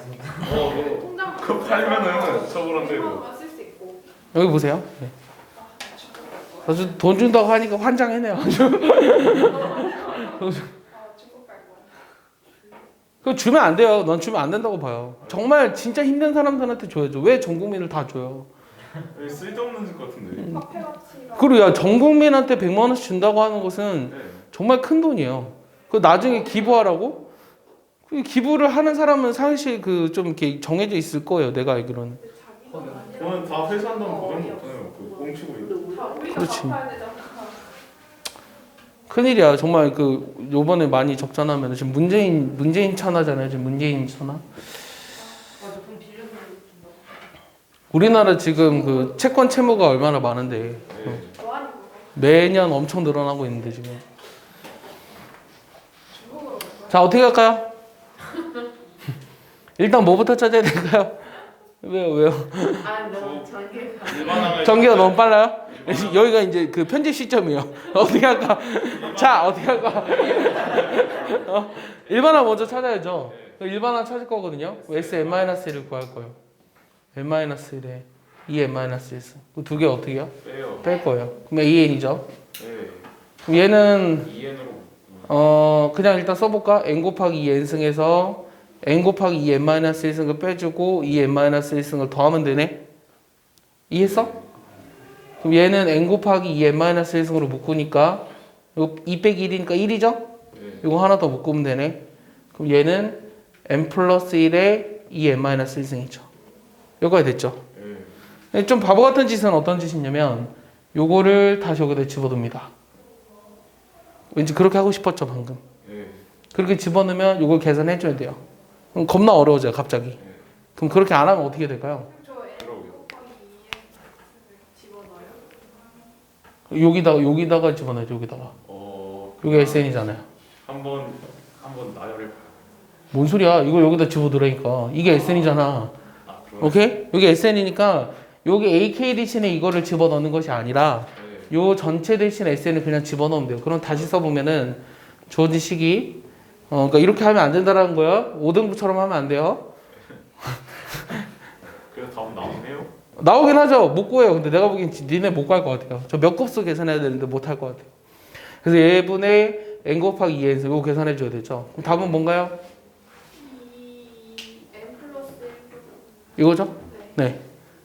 통장 그거 팔면은 처벌한데 이거. 통장만 쓸수 있고. 여기 보세요. 네. 아주 돈 준다고 하니까 환장해네요. 아주. 중국 갈 거야. 그거 주면 안 돼요. 넌 주면 안 된다고 봐요. 정말 진짜 힘든 사람들한테 줘야죠. 왜 전 국민을 다 줘요? 쓸데없는 것 같은데. 화폐 가치가. 그리고 야, 전 국민한테 100만 원씩 준다고 하는 것은 네. 정말 큰 돈이에요. 그 나중에 기부하라고? 그 기부를 하는 사람은 사실 그 좀 이렇게 정해져 있을 거예요. 내가 알기로는. 그거는 다 회수한다는 보장도 없잖아요. 그 꽁치고 이거. 다 우리가 그렇지. 갚아야 되잖아. 큰일이야. 정말 그 요번에 많이 적잖아면 지금 문재인 천하잖아요. 지금 문재인 천하. 맞아, 돈 빌려서 준다. 우리나라 지금 그 채권 채무가 얼마나 많은데 네. 뭐하는 거? 매년 엄청 늘어나고 있는데 지금. 중국으로 갈 거야. 자, 어떻게 할까요? 일단 뭐부터 찾아야 될까요? 왜요? 아, 너무 전개가. 일반화가 전개가 너무 빨라요? 여기가 이제 그 편집 시점이에요. 어떻게 할까? 자, 어떻게 할까? 일반화 먼저 찾아야죠. 일반화 찾을 거거든요. S(n-1을) 구할 거예요. n-1에 2n-1. 그 두 개 어떻게 해요? 빼요. 뺄 거예요. 그럼 an이죠. 네. 그럼 얘는 2n으로. 그냥 일단 써볼까? n 곱하기 2n승에서 n 곱하기 2n-1승을 빼주고 2n-1승을 더하면 되네? 이해했어? 그럼 얘는 n 곱하기 2n-1승으로 묶으니까 이거 2 빼기 1이니까 1이죠? 네. 이거 하나 더 묶으면 되네. 그럼 얘는 n 플러스 1에 2n-1승이죠. 여기까지 됐죠? 네. 좀 바보 같은 짓은 어떤 짓이냐면 요거를 다시 여기다 집어듭니다. 왠지 그렇게 하고 싶었죠 방금. 네. 그렇게 집어넣으면 요걸 계산해줘야 돼요. 그럼 겁나 어려워져요 갑자기. 그럼 그렇게 안 하면 어떻게 될까요? 저 N 그러게요. 곱하기 2에 집어넣어요. 여기다가 집어넣어야죠. 여기다가. 여기 SN이잖아요. 한번 나열을. 뭔 소리야? 이걸 여기다 집어넣으라니까. 이게 SN이잖아. 아 그럼. 오케이? 여기 SN이니까 여기 AK 대신에 이거를 집어넣는 것이 아니라 네. 요 전체 대신 SN을 그냥 집어넣으면 돼요. 그럼 다시 써보면은 주어진 식이 그러니까 이렇게 하면 안 된다라는 거야. 5등분처럼 하면 안 돼요. 그래서 답은 나오네요. 나오긴 하죠. 못 구해요. 근데 내가 보기엔 니네 못 구할 것 같아요. 저 몇 곱수 계산해야 되는데 못 할 것 같아요. 그래서 얘분의 n 곱하기 2에서 이거 계산해 줘야 되죠. 그럼 답은 뭔가요? 2n 플러스 1. 이거죠? 네.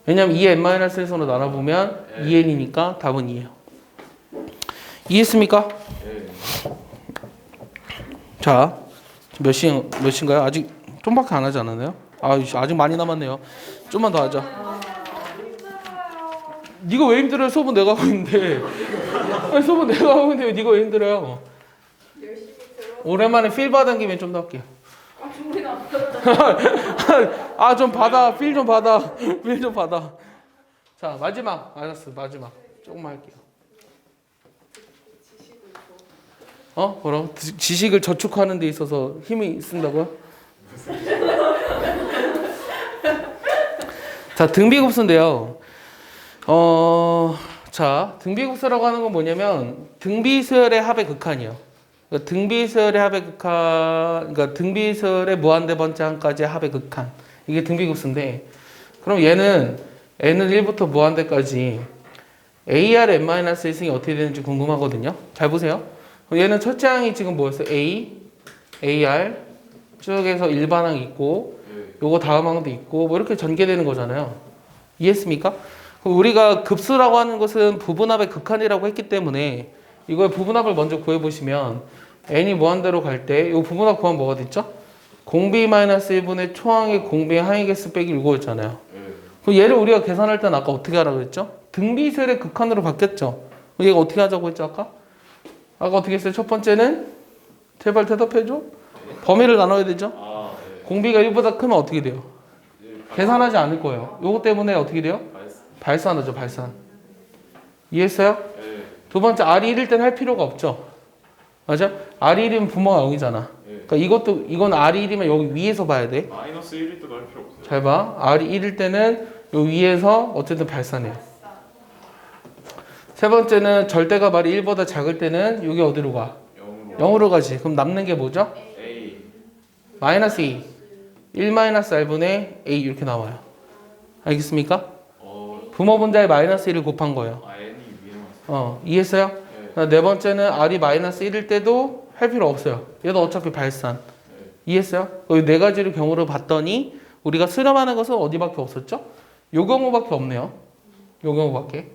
왜냐면 2n-1으로 나눠보면 네. 2n이니까 답은 2예요. 이해했습니까? 네. 자, 몇 시인가요? 아직 좀밖에 안 하지 않았나요? 아직 많이 남았네요. 좀만 더 하자. 네가 왜 힘들어요? 수업은 내가 하고 있는데. 아니, 수업은 내가 하고 있는데 왜 네가 왜 힘들어요? 열심히 들어. 오랜만에 필 받은 김에 좀 더 할게요. 아 중국이나. 좀 받아. 필 좀 받아. 필 좀 받아. 자, 마지막. 알았어. 마지막. 조금만 할게요. 뭐라고? 지식을 저축하는 데 있어서 힘이 쓴다고요? 자, 등비급수인데요. 자, 등비급수라고 하는 건 뭐냐면 등비수열의 합의 극한이에요. 그러니까 등비수열의 합의 극한, 그러니까 등비수열의 무한대 번째항까지의 합의 극한. 이게 등비급수인데, 그럼 얘는 n은 1부터 무한대까지 AR n-1승이 어떻게 되는지 궁금하거든요. 잘 보세요. 얘는 첫째 항이 지금 뭐였어요? A, AR 쭉해서 일반항이 있고 요거 다음 항도 있고 뭐 이렇게 전개되는 거잖아요. 이해했습니까? 그럼 우리가 급수라고 하는 것은 부분합의 극한이라고 했기 때문에 이걸 부분합을 먼저 구해보시면 n이 무한대로 갈 때 이 부분합 구하면 뭐가 됐죠? 공비-1분의 초항의 공비의 항의 개수 빼기 7였잖아요. 그럼 얘를 우리가 계산할 때는 아까 어떻게 하라고 했죠? 등비수열의 극한으로 바뀌었죠. 얘가 어떻게 하자고 했죠 아까? 아까 어떻게 했어요? 첫 번째는 제발 대답해줘. 범위를 나눠야 되죠. 네. 공비가 1보다 크면 어떻게 돼요? 계산하지 않을 거예요. 요거 때문에 어떻게 돼요? 발산하죠. 발산. 이해했어요? 네. 두 번째 R이 1일 때는 할 필요가 없죠. 맞아? R이 1이면 분모가 0이잖아. 그러니까 이건 R이 1이면 여기 위에서 봐야 돼. 마이너스 1일 때도 할 필요 없어요. 잘 봐. R이 1일 때는 요 위에서 어쨌든 발산해요. 세 번째는 절대값 R이 1보다 작을 때는 여기 어디로 가? 0으로. 0으로 가지. 그럼 남는 게 뭐죠? A. 마이너스 2. 1 마이너스 r분의 a 이렇게 나와요. 알겠습니까? 부모 분자에 마이너스 1을 곱한 거예요. n이 위에만. 이해했어요? 네. 네 번째는 r이 마이너스 1일 때도 할 필요 없어요. 얘도 어차피 발산. 이해했어요? 이 네 가지를 경우를 봤더니 우리가 수렴하는 것은 어디밖에 없었죠? 요 경우밖에 없네요. 요 경우밖에.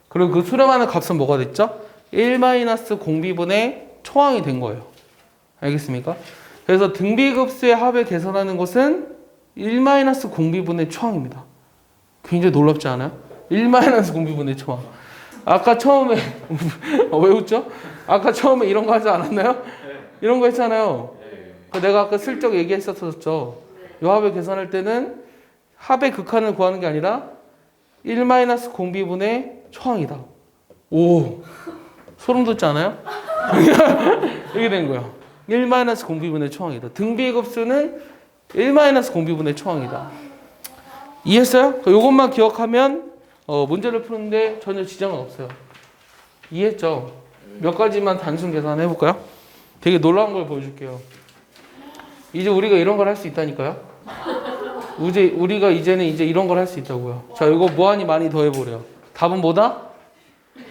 그리고 그 수렴하는 값은 뭐가 됐죠? 1 마이너스 공비분의 초항이 된 거예요. 알겠습니까? 그래서 등비급수의 합을 계산하는 것은 1 마이너스 공비분의 초항입니다. 굉장히 놀랍지 않아요? 1 마이너스 공비분의 초항. 아까 처음에 왜 웃죠? 아까 처음에 이런 거 하지 않았나요? 이런 거 했잖아요. 내가 아까 슬쩍 얘기했었죠. 이 합을 계산할 때는 합의 극한을 구하는 게 아니라 1 마이너스 공비분의 초항이다. 오, 소름 돋지 않아요? 이게 된 거예요. 1 마이너스 공비분의 초항이다. 등비급수는 1 마이너스 공비분의 초항이다. 이해했어요? 이것만 기억하면 문제를 푸는데 전혀 지장은 없어요. 이해했죠? 몇 가지만 단순 계산해 볼까요? 되게 놀라운 걸 보여줄게요. 이제 우리가 이런 걸 할 수 있다니까요. 우리가 이제는 이런 걸 할 수 있다고요. 자, 이거 무한히 많이 더해보래요. 답은 뭐다?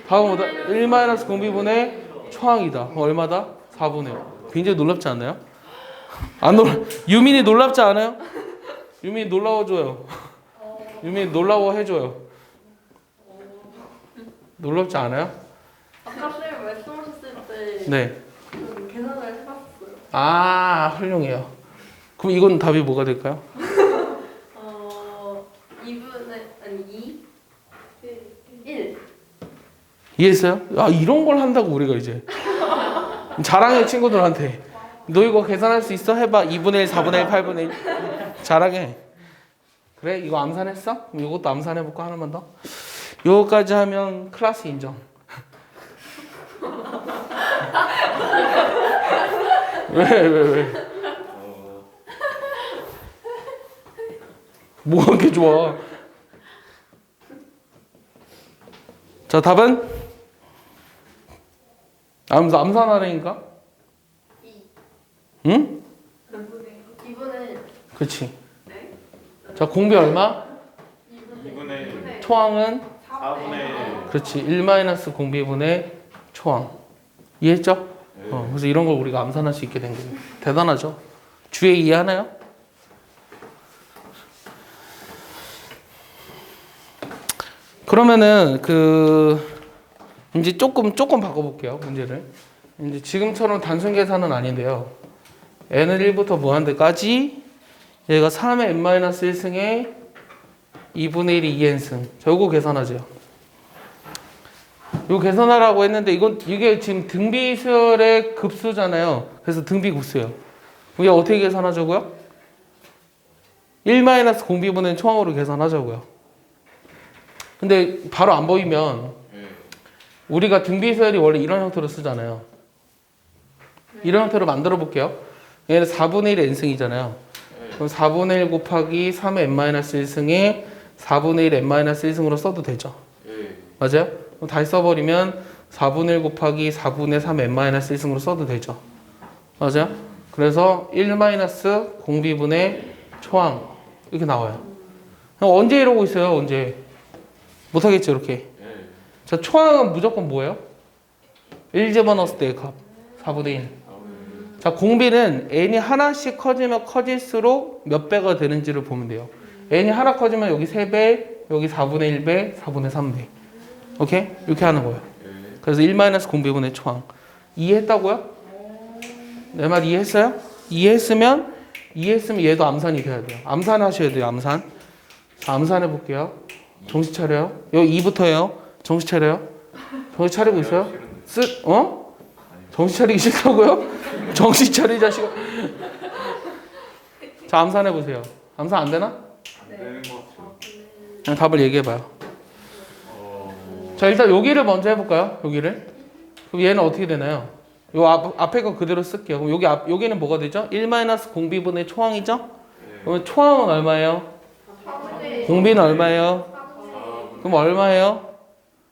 답은 뭐다? 1 마이너스 공비분의 초항이다. 얼마다? 4분의 5. 굉장히 놀랍지 않나요? 유민이 놀랍지 않아요? 유민이 놀라워줘요. 유민이 놀라워해줘요. 놀랍지 않아요? 아까 쌤 말씀하셨을 때 네. 그 계산을 해봤어요. 아, 훌륭해요. 그럼 이건 답이 뭐가 될까요? 2분의 아니 2 1 이해했어요? 아, 이런 걸 한다고 우리가 이제 자랑해 친구들한테. 너 이거 계산할 수 있어? 해봐. 2분의 1, 4분의 1, 8분의 1 자랑해. 그래? 이거 암산했어? 그럼 이것도 암산해볼까? 하나만 더. 요거까지 하면 클래스 인정. 왜? 뭐가 그렇게 좋아? 자, 답은? 암산하라니까? 2 응? 2분의 그렇지. 네? 자, 공비 얼마? 2분의 초항은? 4분의 1. 그렇지. 1 마이너스 공비분의 초항. 이해했죠? 그래서 이런 걸 우리가 암산할 수 있게 된 거예요. 대단하죠? 주에 이해하나요? 그러면은 이제 조금 바꿔볼게요. 문제를. 이제 지금처럼 단순 계산은 아닌데요. n을 1부터 무한대까지 얘가 3의 n-1승에 2분의 1이 2n승. 자, 요거 계산하죠. 요 계산하라고 했는데 이게 지금 등비수열의 급수잖아요. 그래서 등비급수예요. 우리가 어떻게 계산하자고요? 1 마이너스 공비분의 초항으로 계산하자고요. 근데 바로 안 보이면 우리가 등비수열이 원래 이런 형태로 쓰잖아요. 이런 형태로 만들어 볼게요. 얘는 4분의 1의 n승이잖아요. 그럼 4분의 1 곱하기 3의 n-1승에 4분의 1 n-1승으로 써도 되죠. 맞아요? 그럼 다시 써버리면 4분의 1 곱하기 4분의 3 n-1승으로 써도 되죠. 맞아요? 그래서 1 마이너스 공비분의 초항 이렇게 나와요. 언제 이러고 있어요? 언제? 못하겠죠 이렇게. 자, 초항은 무조건 뭐예요? 1 집어넣었을 때의 값 4분의 1. 자, 공비는 n이 하나씩 커지면 커질수록 몇 배가 되는지를 보면 돼요. n이 하나 커지면 여기 3배, 여기 4분의 1배, 4분의 3배. 오케이? 이렇게 하는 거예요. 그래서 1 마이너스 공비분의 초항. 이해했다고요? 내 말 이해했어요? 이해했으면 얘도 암산이 돼야 돼요. 암산하셔야 돼요. 암산. 자, 암산해 볼게요. 정신 차려요. 여기 2부터예요. 정신 차려요. 정신 차리고 있어요? 정신 차리기 싫다고요? 정신 차리 이 자식아. 자, 암산해 보세요. 암산 안 되나? 안 되는 것 같아요. 그냥 답을 얘기해 봐요. 자, 일단 여기를 먼저 해볼까요? 여기를. 그럼 얘는 어떻게 되나요? 요 앞에 거 그대로 쓸게요. 그럼 여기는 뭐가 되죠? 1 마이너스 공비분의 초항이죠? 그러면 초항은 얼마예요? 공비는 얼마예요? 그럼 얼마예요?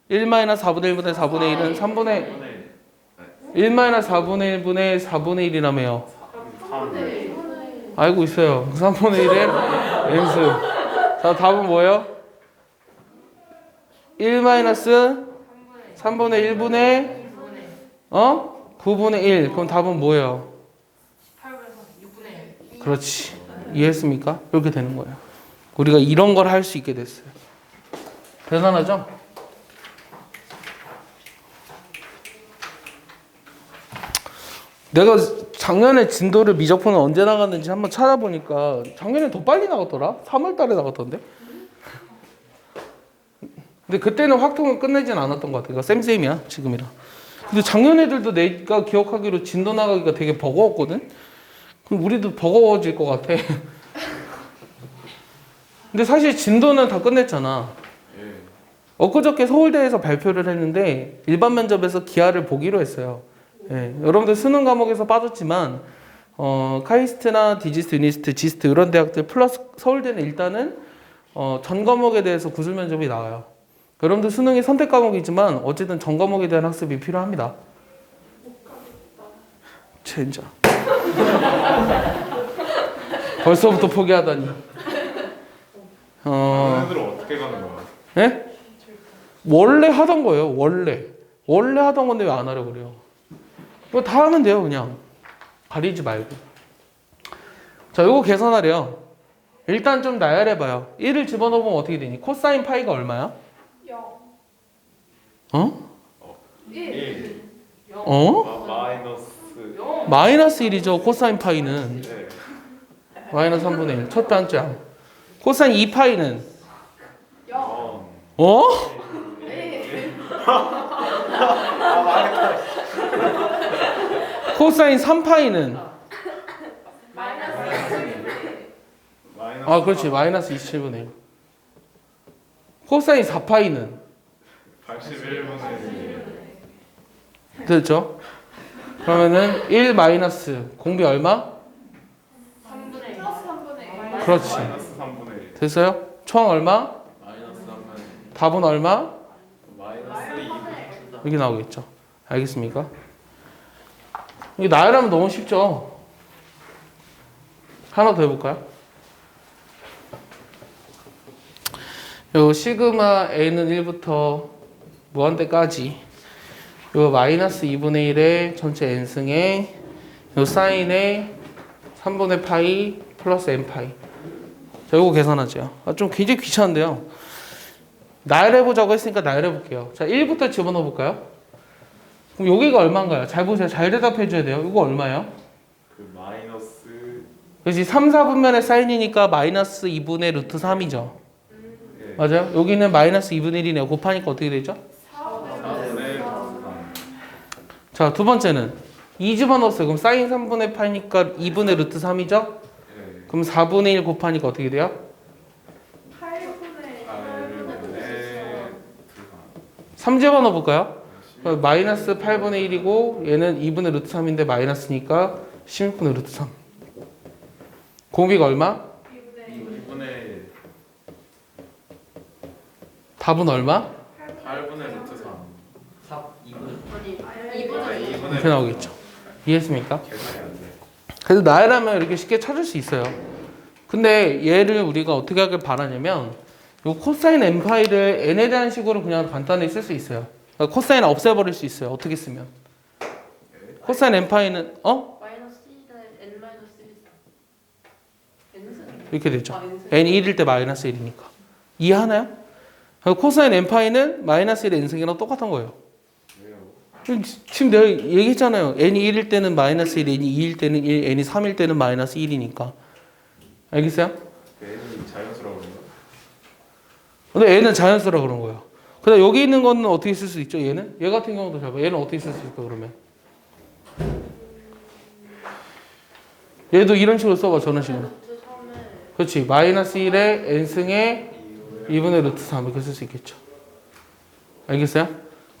1 마이너스 4분의 1분의 4분의 1은 3분의 1 마이너스 4분의 1분의 4분의 1이라며요. 알고 있어요. 3분의 1의 n수. 자, 답은 뭐예요? 1 마이너스 3분의 1분의 9분의 1. 그럼 답은 뭐예요? 8분의 6분의 1. 그렇지. 이해했습니까? 이렇게 되는 거예요. 우리가 이런 걸 할 수 있게 됐어요. 대단하죠? 내가 작년에 진도를 미적분을 언제 나갔는지 한번 찾아보니까 작년에 더 빨리 나갔더라? 3월 달에 나갔던데? 근데 그때는 확통을 끝내진 않았던 것 같아. 그러니까 쌤쌤이야, 지금이랑. 근데 작년 애들도 내가 기억하기로 진도 나가기가 되게 버거웠거든? 그럼 우리도 버거워질 것 같아. 근데 사실 진도는 다 끝냈잖아. 예. 엊그저께 서울대에서 발표를 했는데 일반 면접에서 기하를 보기로 했어요. 예, 여러분들 수능 과목에서 빠졌지만 카이스트나 디지스트, 유니스트, 지스트 이런 대학들 플러스 서울대는 일단은 전 과목에 대해서 구술 면접이 나와요. 여러분들 수능이 선택 과목이지만 어쨌든 전 과목에 대한 학습이 필요합니다. 진짜. 벌써부터 포기하다니. 애들은 어떻게 가는 거야? 예? 원래 하던 거예요. 원래 하던 건데 왜 안 하려고 그래요? 이거 다 하면 돼요, 그냥. 가리지 말고. 자, 요거 계산하래요. 일단 좀 나열해봐요. 1을 집어넣으면 어떻게 되니? 코사인 파이가 얼마야? 0. 어? 1 마이너스 마이너스 1이죠, 코사인 파이는. 네. 마이너스 3분의 1. 첫 단장. 코사인 2파이는? 0. 어? 코사인 3파이는? 아, 그렇지. 마이너스 27분의 1. 코사인 4파이는? 81분의 1 됐죠? 그러면은 1 마이너스 공비 얼마? 3분의 1. 플러스 3분의 1. 그렇지. 마이너스 3분의 1 됐어요? 총 얼마? 마이너스 3분의 답은 얼마? 1 마이너스 2 여기 나오겠죠. 알겠습니까? 이게 나열하면 너무 쉽죠? 하나 더 해볼까요? 요 시그마 n은 1부터 무한대까지 요 마이너스 2분의 1의 전체 n승에 요 사인의 3분의 파이 플러스 n 파이. 자, 요거 계산하죠. 좀 굉장히 귀찮은데요. 나열해보자고 했으니까 나열해볼게요. 자, 1부터 집어넣어볼까요? 그럼 여기가 얼마인가요? 잘 보세요. 잘 대답해줘야 돼요. 이거 얼마예요? 그 마이너스 그렇지. 3, 4분면의 사인이니까 마이너스 2분의 루트 3이죠. 예. 맞아요? 여기는 마이너스 2분의 1이네요. 곱하니까 어떻게 되죠? 4분의 3 자, 두 번째는 2 집어넣었어요. 그럼 사인 3분의 파이니까 2분의 루트 3이죠? 예. 그럼 4분의 1 곱하니까 어떻게 돼요? 8분의 3 집어넣어볼까요? 마이너스 8분의 1이고 얘는 2분의 루트 3인데 마이너스니까 16분의 루트 3. 공비가 얼마? 2분의 1 답은 얼마? 8분의 루트 3 4, 2분. 아니 2분의 이렇게 나오겠죠. 이해했습니까? 계산이 안 돼. 그래서 나열하면 이렇게 쉽게 찾을 수 있어요. 근데 얘를 우리가 어떻게 하길 바라냐면 요 코사인 n파이를 n에 대한 식으로 그냥 간단히 쓸 수 있어요. 그러니까 코사인 없애버릴 수 있어요. 어떻게 쓰면? 코사인 n파이는 마이너스 1에 n 마이너스 1. n승? 이렇게 되죠. 아, n승. n이 1일 때 마이너스 1이니까. 이해하나요? 코사인 n파이는 마이너스 1의 n승이랑 똑같은 거예요. 왜요? 지금 내가 얘기했잖아요. n이 1일 때는 마이너스 1, n이 2일 때는 1, n이 3일 때는 마이너스 1이니까. 알겠어요? N이 자연스러운 거? 근데 n은 자연스러워 그런 거예요. 그다음 여기 있는 거는 어떻게 쓸 수 있죠? 얘는? 얘 같은 경우도 잘 봐. 얘는 어떻게 쓸 수 있을까 그러면? 얘도 이런 식으로 써봐. 저런 식으로. 루트 3을 그렇지. 마이너스 1의 n승의 2분의 루트 3 이렇게 쓸 수 있겠죠. 알겠어요?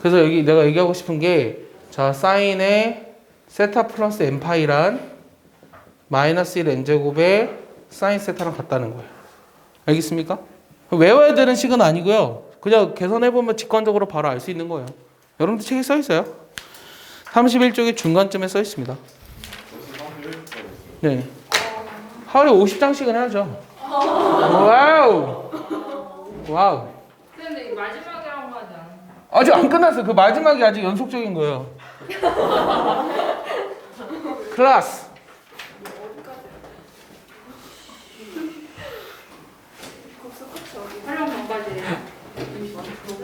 그래서 여기 내가 얘기하고 싶은 게 자, 사인의 세타 플러스 n파이란 마이너스 1 n제곱의 사인 세타랑 같다는 거예요. 알겠습니까? 외워야 되는 식은 아니고요. 그냥 계산해보면 직관적으로 바로 알 수 있는 거예요. 여러분들 책에 써 있어요. 31쪽의 중간쯤에 써 있습니다. 네. 하루에 50장씩은 해야죠. 와우. 와우. 근데 마지막이라고 하지 않아? 아직 안 끝났어요. 그 마지막이 아직 연속적인 거예요. 클래스. 활용 전까지.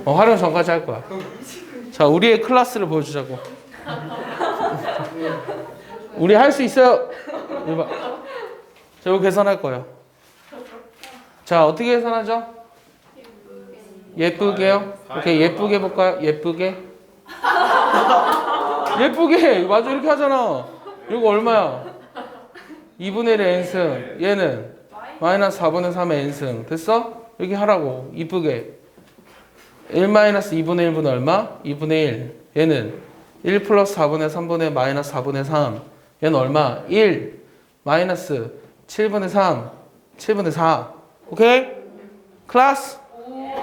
활용 전까지 할 거야. 자, 우리의 클래스를 보여주자고. 우리 할 수 있어요. 이거 봐. 자, 이거 계산할 거예요. 자, 어떻게 계산하죠? 예쁘게요. 오케이, 예쁘게 볼까요? 예쁘게. 예쁘게. 맞아, 이렇게 하잖아. 이거 얼마야? 2분의 1의 n승. 얘는 마이너스 4분의 3의 n승. 됐어? 이렇게 하라고. 이쁘게. 1 마이너스 2분의 1분의 얼마? 2분의 1. 얘는 1 플러스 4분의 3분의 마이너스 4분의 3. 얘는 얼마? 1 마이너스 7분의 3. 7분의 4. 오케이? 클래스?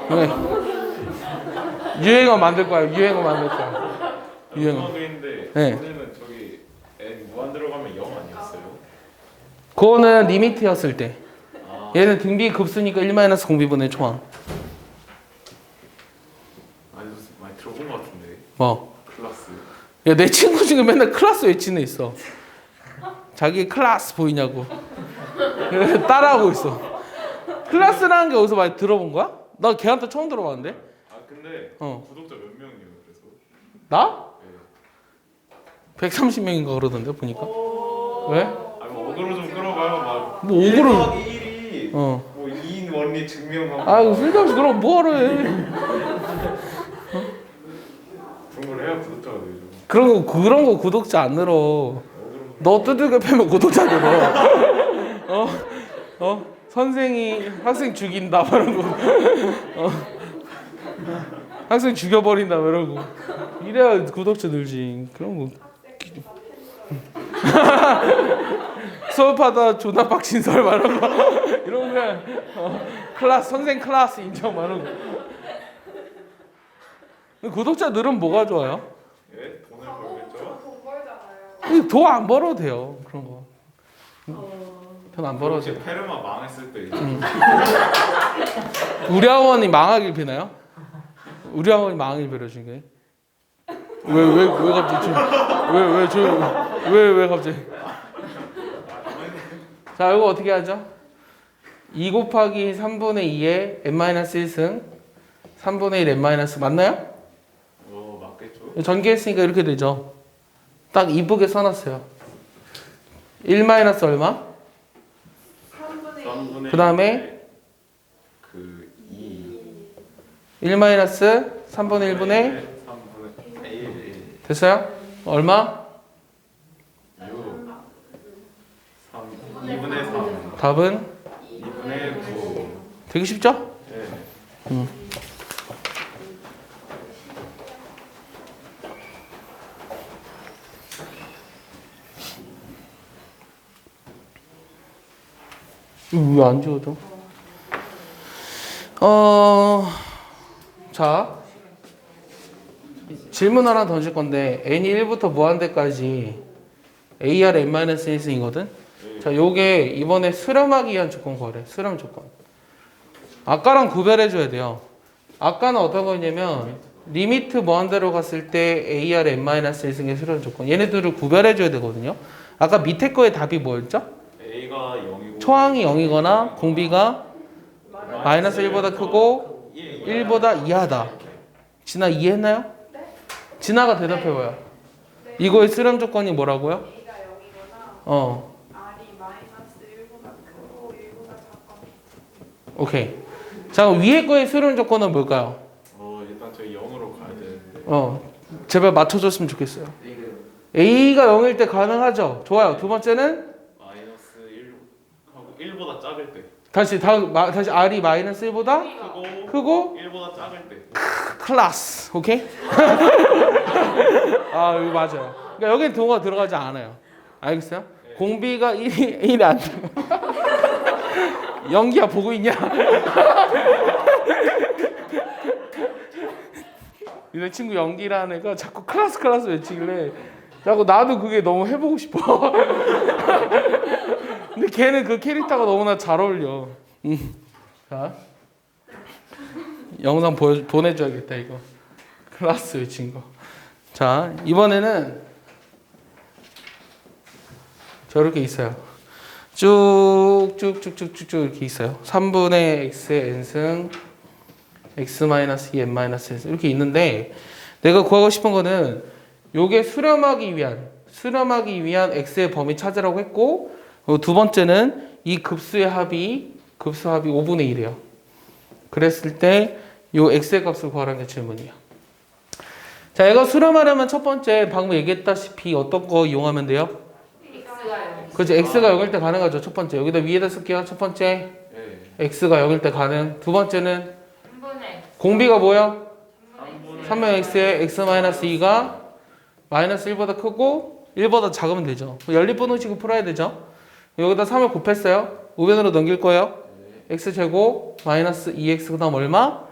네. 유행어 만들 거야. 유행어 만들 거야. 유행어. 음악인데 네. 전에는 저기 n 무한 들어가면 0 아니었어요? 그거는 리미트였을 때. 아, 얘는 등비 급수니까 1 마이너스 공비분의 초항. 아니 무슨 많이 들어본 것 같은데. 뭐? 클라스. 야, 내 친구 중에 맨날 클래스 외치는 애 있어. 자기 클래스 보이냐고. 따라하고 있어. 클래스라는 게 어디서 많이 들어본 거야? 나 걔한테 처음 들어봤는데. 아 근데 구독자 몇 명이에요? 그래서 나? 네. 130명인가 그러던데 보니까. 왜? 아니 뭐 어그로 좀 끌어봐요. 막 뭐 1 어그로- 더하기 1이 어. 뭐 2인 원리 증명하고. 아이고 쓸데없이 그럼 뭐하러 해. 그런 걸 해야 구독자가 되죠. 그런 거 구독자 안 늘어. 어그로 너 두들겨 패면 구독자 늘어. 선생이 학생 죽인다 뭐 이런 거. 학생 죽여버린다 뭐 이런 거. 이래야 구독자 늘지. 그런 거. 수업하다 존나 빡친 설 말하는 거. 이런 거. 클래스 선생 클래스 인정 말하는 거. 구독자 늘으면 뭐가 좋아요? 예? 돈을 벌겠죠? 돈 벌잖아요. 돈 안 벌어도 돼요. 그런 거. 돈 안 벌어도 돼요. 혹시 페르마 망했을 때 이제 우리 학원이 망하길 비나요? 우리 학원이 망하길 빌어준 게? 왜 갑자기 왜 갑자기? 자, 이거 어떻게 하죠? 2 곱하기 3분의 2의 n-1승 3분의 1 n- 맞나요? 맞겠죠? 전개했으니까 이렇게 되죠. 딱 이쁘게 써놨어요. 1 마이너스 얼마? 3분의 그 다음에 그 2. 1 마이너스 3분의 1분의 3분의 1. 됐어요? 얼마? 6. 2분의 3. 답은 2분의 9. 되게 쉽죠? 네. 왜 안 지워져? 자, 질문 하나 던질 건데 n이 1부터 무한대까지 AR n-1승이거든? 자, 요게 이번에 수렴하기 위한 조건 거래. 수렴 조건. 아까랑 구별해줘야 돼요. 아까는 어떤 거냐면 리미트 무한대로 갔을 때 AR n-1승의 수렴 조건. 얘네들을 구별해줘야 되거든요. 아까 밑에 거의 답이 뭐였죠? A가 0이고 초항이 0이거나 공비가 마이너스 1보다 크고 1보다 이하다. 진아 이해했나요? 진아가 대답해봐요. 이거의 수렴 조건이 뭐라고요? A가 0이거나 어, R이 마이너스 1보다 크고 1보다 작거나. 오케이. 자, 그럼 위에 거의 수렴 조건은 뭘까요? 일단 저희 0으로 가야 되는데. 제발 맞춰줬으면 좋겠어요. A가 0일 때 가능하죠? 좋아요. 두 번째는 마이너스 1 하고 1보다 작을 때. 다시 R이 마이너스 1보다 크고 1보다 작을 때. 클래스. 오케이? 아, 이거 맞아요. 그러니까 여기는 동호가 들어가지 않아요. 알겠어요? 네. 공비가 1이 안 들어. 연기야 보고 있냐? 내 친구 연기라는 애가 자꾸 클래스 외치길래 자꾸 나도 그게 너무 해보고 싶어. 근데 걔는 그 캐릭터가 너무나 잘 어울려. 자, 영상 보내줘야겠다 이거. 클라스 외친 거. 자, 이번에는 저렇게 있어요. 쭉쭉쭉쭉쭉 이렇게 있어요. 3분의 x의 n승 x-2 n-1 이렇게 있는데 내가 구하고 싶은 거는 요게 수렴하기 위한 x의 범위 찾으라고 했고 두 번째는 이 급수 합이 5분의 1이에요. 그랬을 때 요 x의 값을 구하라는 게 질문이에요. 자, 이거 수렴하려면 첫 번째 방금 얘기했다시피 어떤 거 이용하면 돼요? X가요. 그렇죠. x가 0일 때 가능하죠. 첫 번째. 여기다 위에다 쓸게요. 첫 번째. x가 0일 때 가능. 두 번째는 3분의 공비가 뭐야? 3분의 3x의 x-2가 마이너스 1보다 크고 1보다 작으면 되죠. 연립분홍식을 풀어야 되죠. 여기다 3을 곱했어요. 우변으로 넘길 거예요. x제곱 마이너스 2x 그 다음 얼마?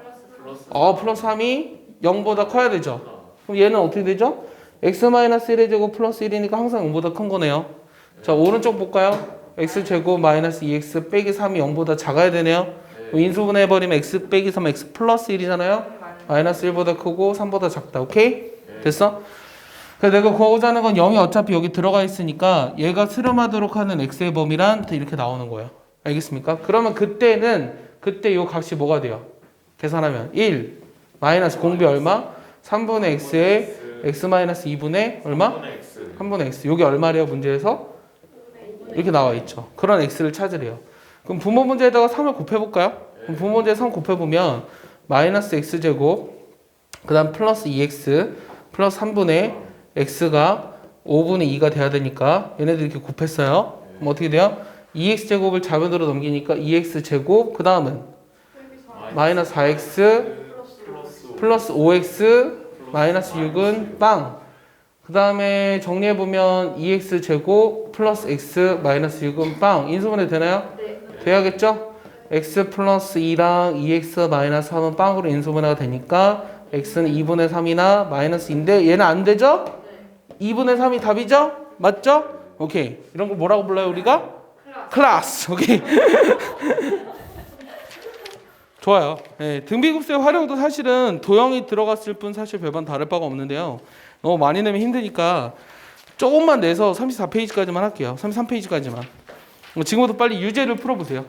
플러스 3이 0보다 커야 되죠. 그럼 얘는 어떻게 되죠? x-1의 제곱 플러스 1이니까 항상 0보다 큰 거네요. 자, 오른쪽 볼까요? x제곱 마이너스 2x 빼기 3이 0보다 작아야 되네요. 인수분해 해버리면 x 빼기 3 x 플러스 1이잖아요. 마이너스 1보다 크고 3보다 작다. 오케이? 됐어? 그래서 내가 구하고자 하는 건 0이 어차피 여기 들어가 있으니까 얘가 수렴하도록 하는 x의 범위란 이렇게 나오는 거예요. 알겠습니까? 그러면 그때 요 값이 뭐가 돼요? 계산하면 1 마이너스 공비 얼마? 3분의 x의 x-2분의 얼마? 3분의 x. 요게 얼마래요? 문제에서? 이렇게 나와 있죠. 그런 x를 찾으래요. 그럼 분모 문제에다가 3을 곱해볼까요? 그럼 분모 문제에 3 곱해보면 마이너스 x제곱 그 다음 플러스 2x 플러스 3분의 x가 5분의 2가 돼야 되니까 얘네들 이렇게 곱했어요. 그럼 어떻게 돼요? 2x제곱을 좌변으로 넘기니까 2x제곱 그 다음은 마이너스 4x 플러스 5x 마이너스 6은 빵. 그 다음에 정리해보면 2x제곱 플러스 x 마이너스 6은 빵. 인수분해 되나요? 네. 돼야겠죠? x 플러스 2랑 2x 마이너스 3은 빵으로 인수분해가 되니까 x는 2분의 3이나 마이너스 2인데 얘는 안 되죠? 2분의 3이 답이죠? 맞죠? 오케이. 이런 걸 뭐라고 불러요 우리가? 클라스. 오케이. 좋아요. 네, 등비급수의 활용도 사실은 도형이 들어갔을 뿐 사실 별반 다를 바가 없는데요. 너무 많이 내면 힘드니까 조금만 내서 34페이지까지만 할게요. 33페이지까지만. 지금부터 빨리 유제를 풀어보세요.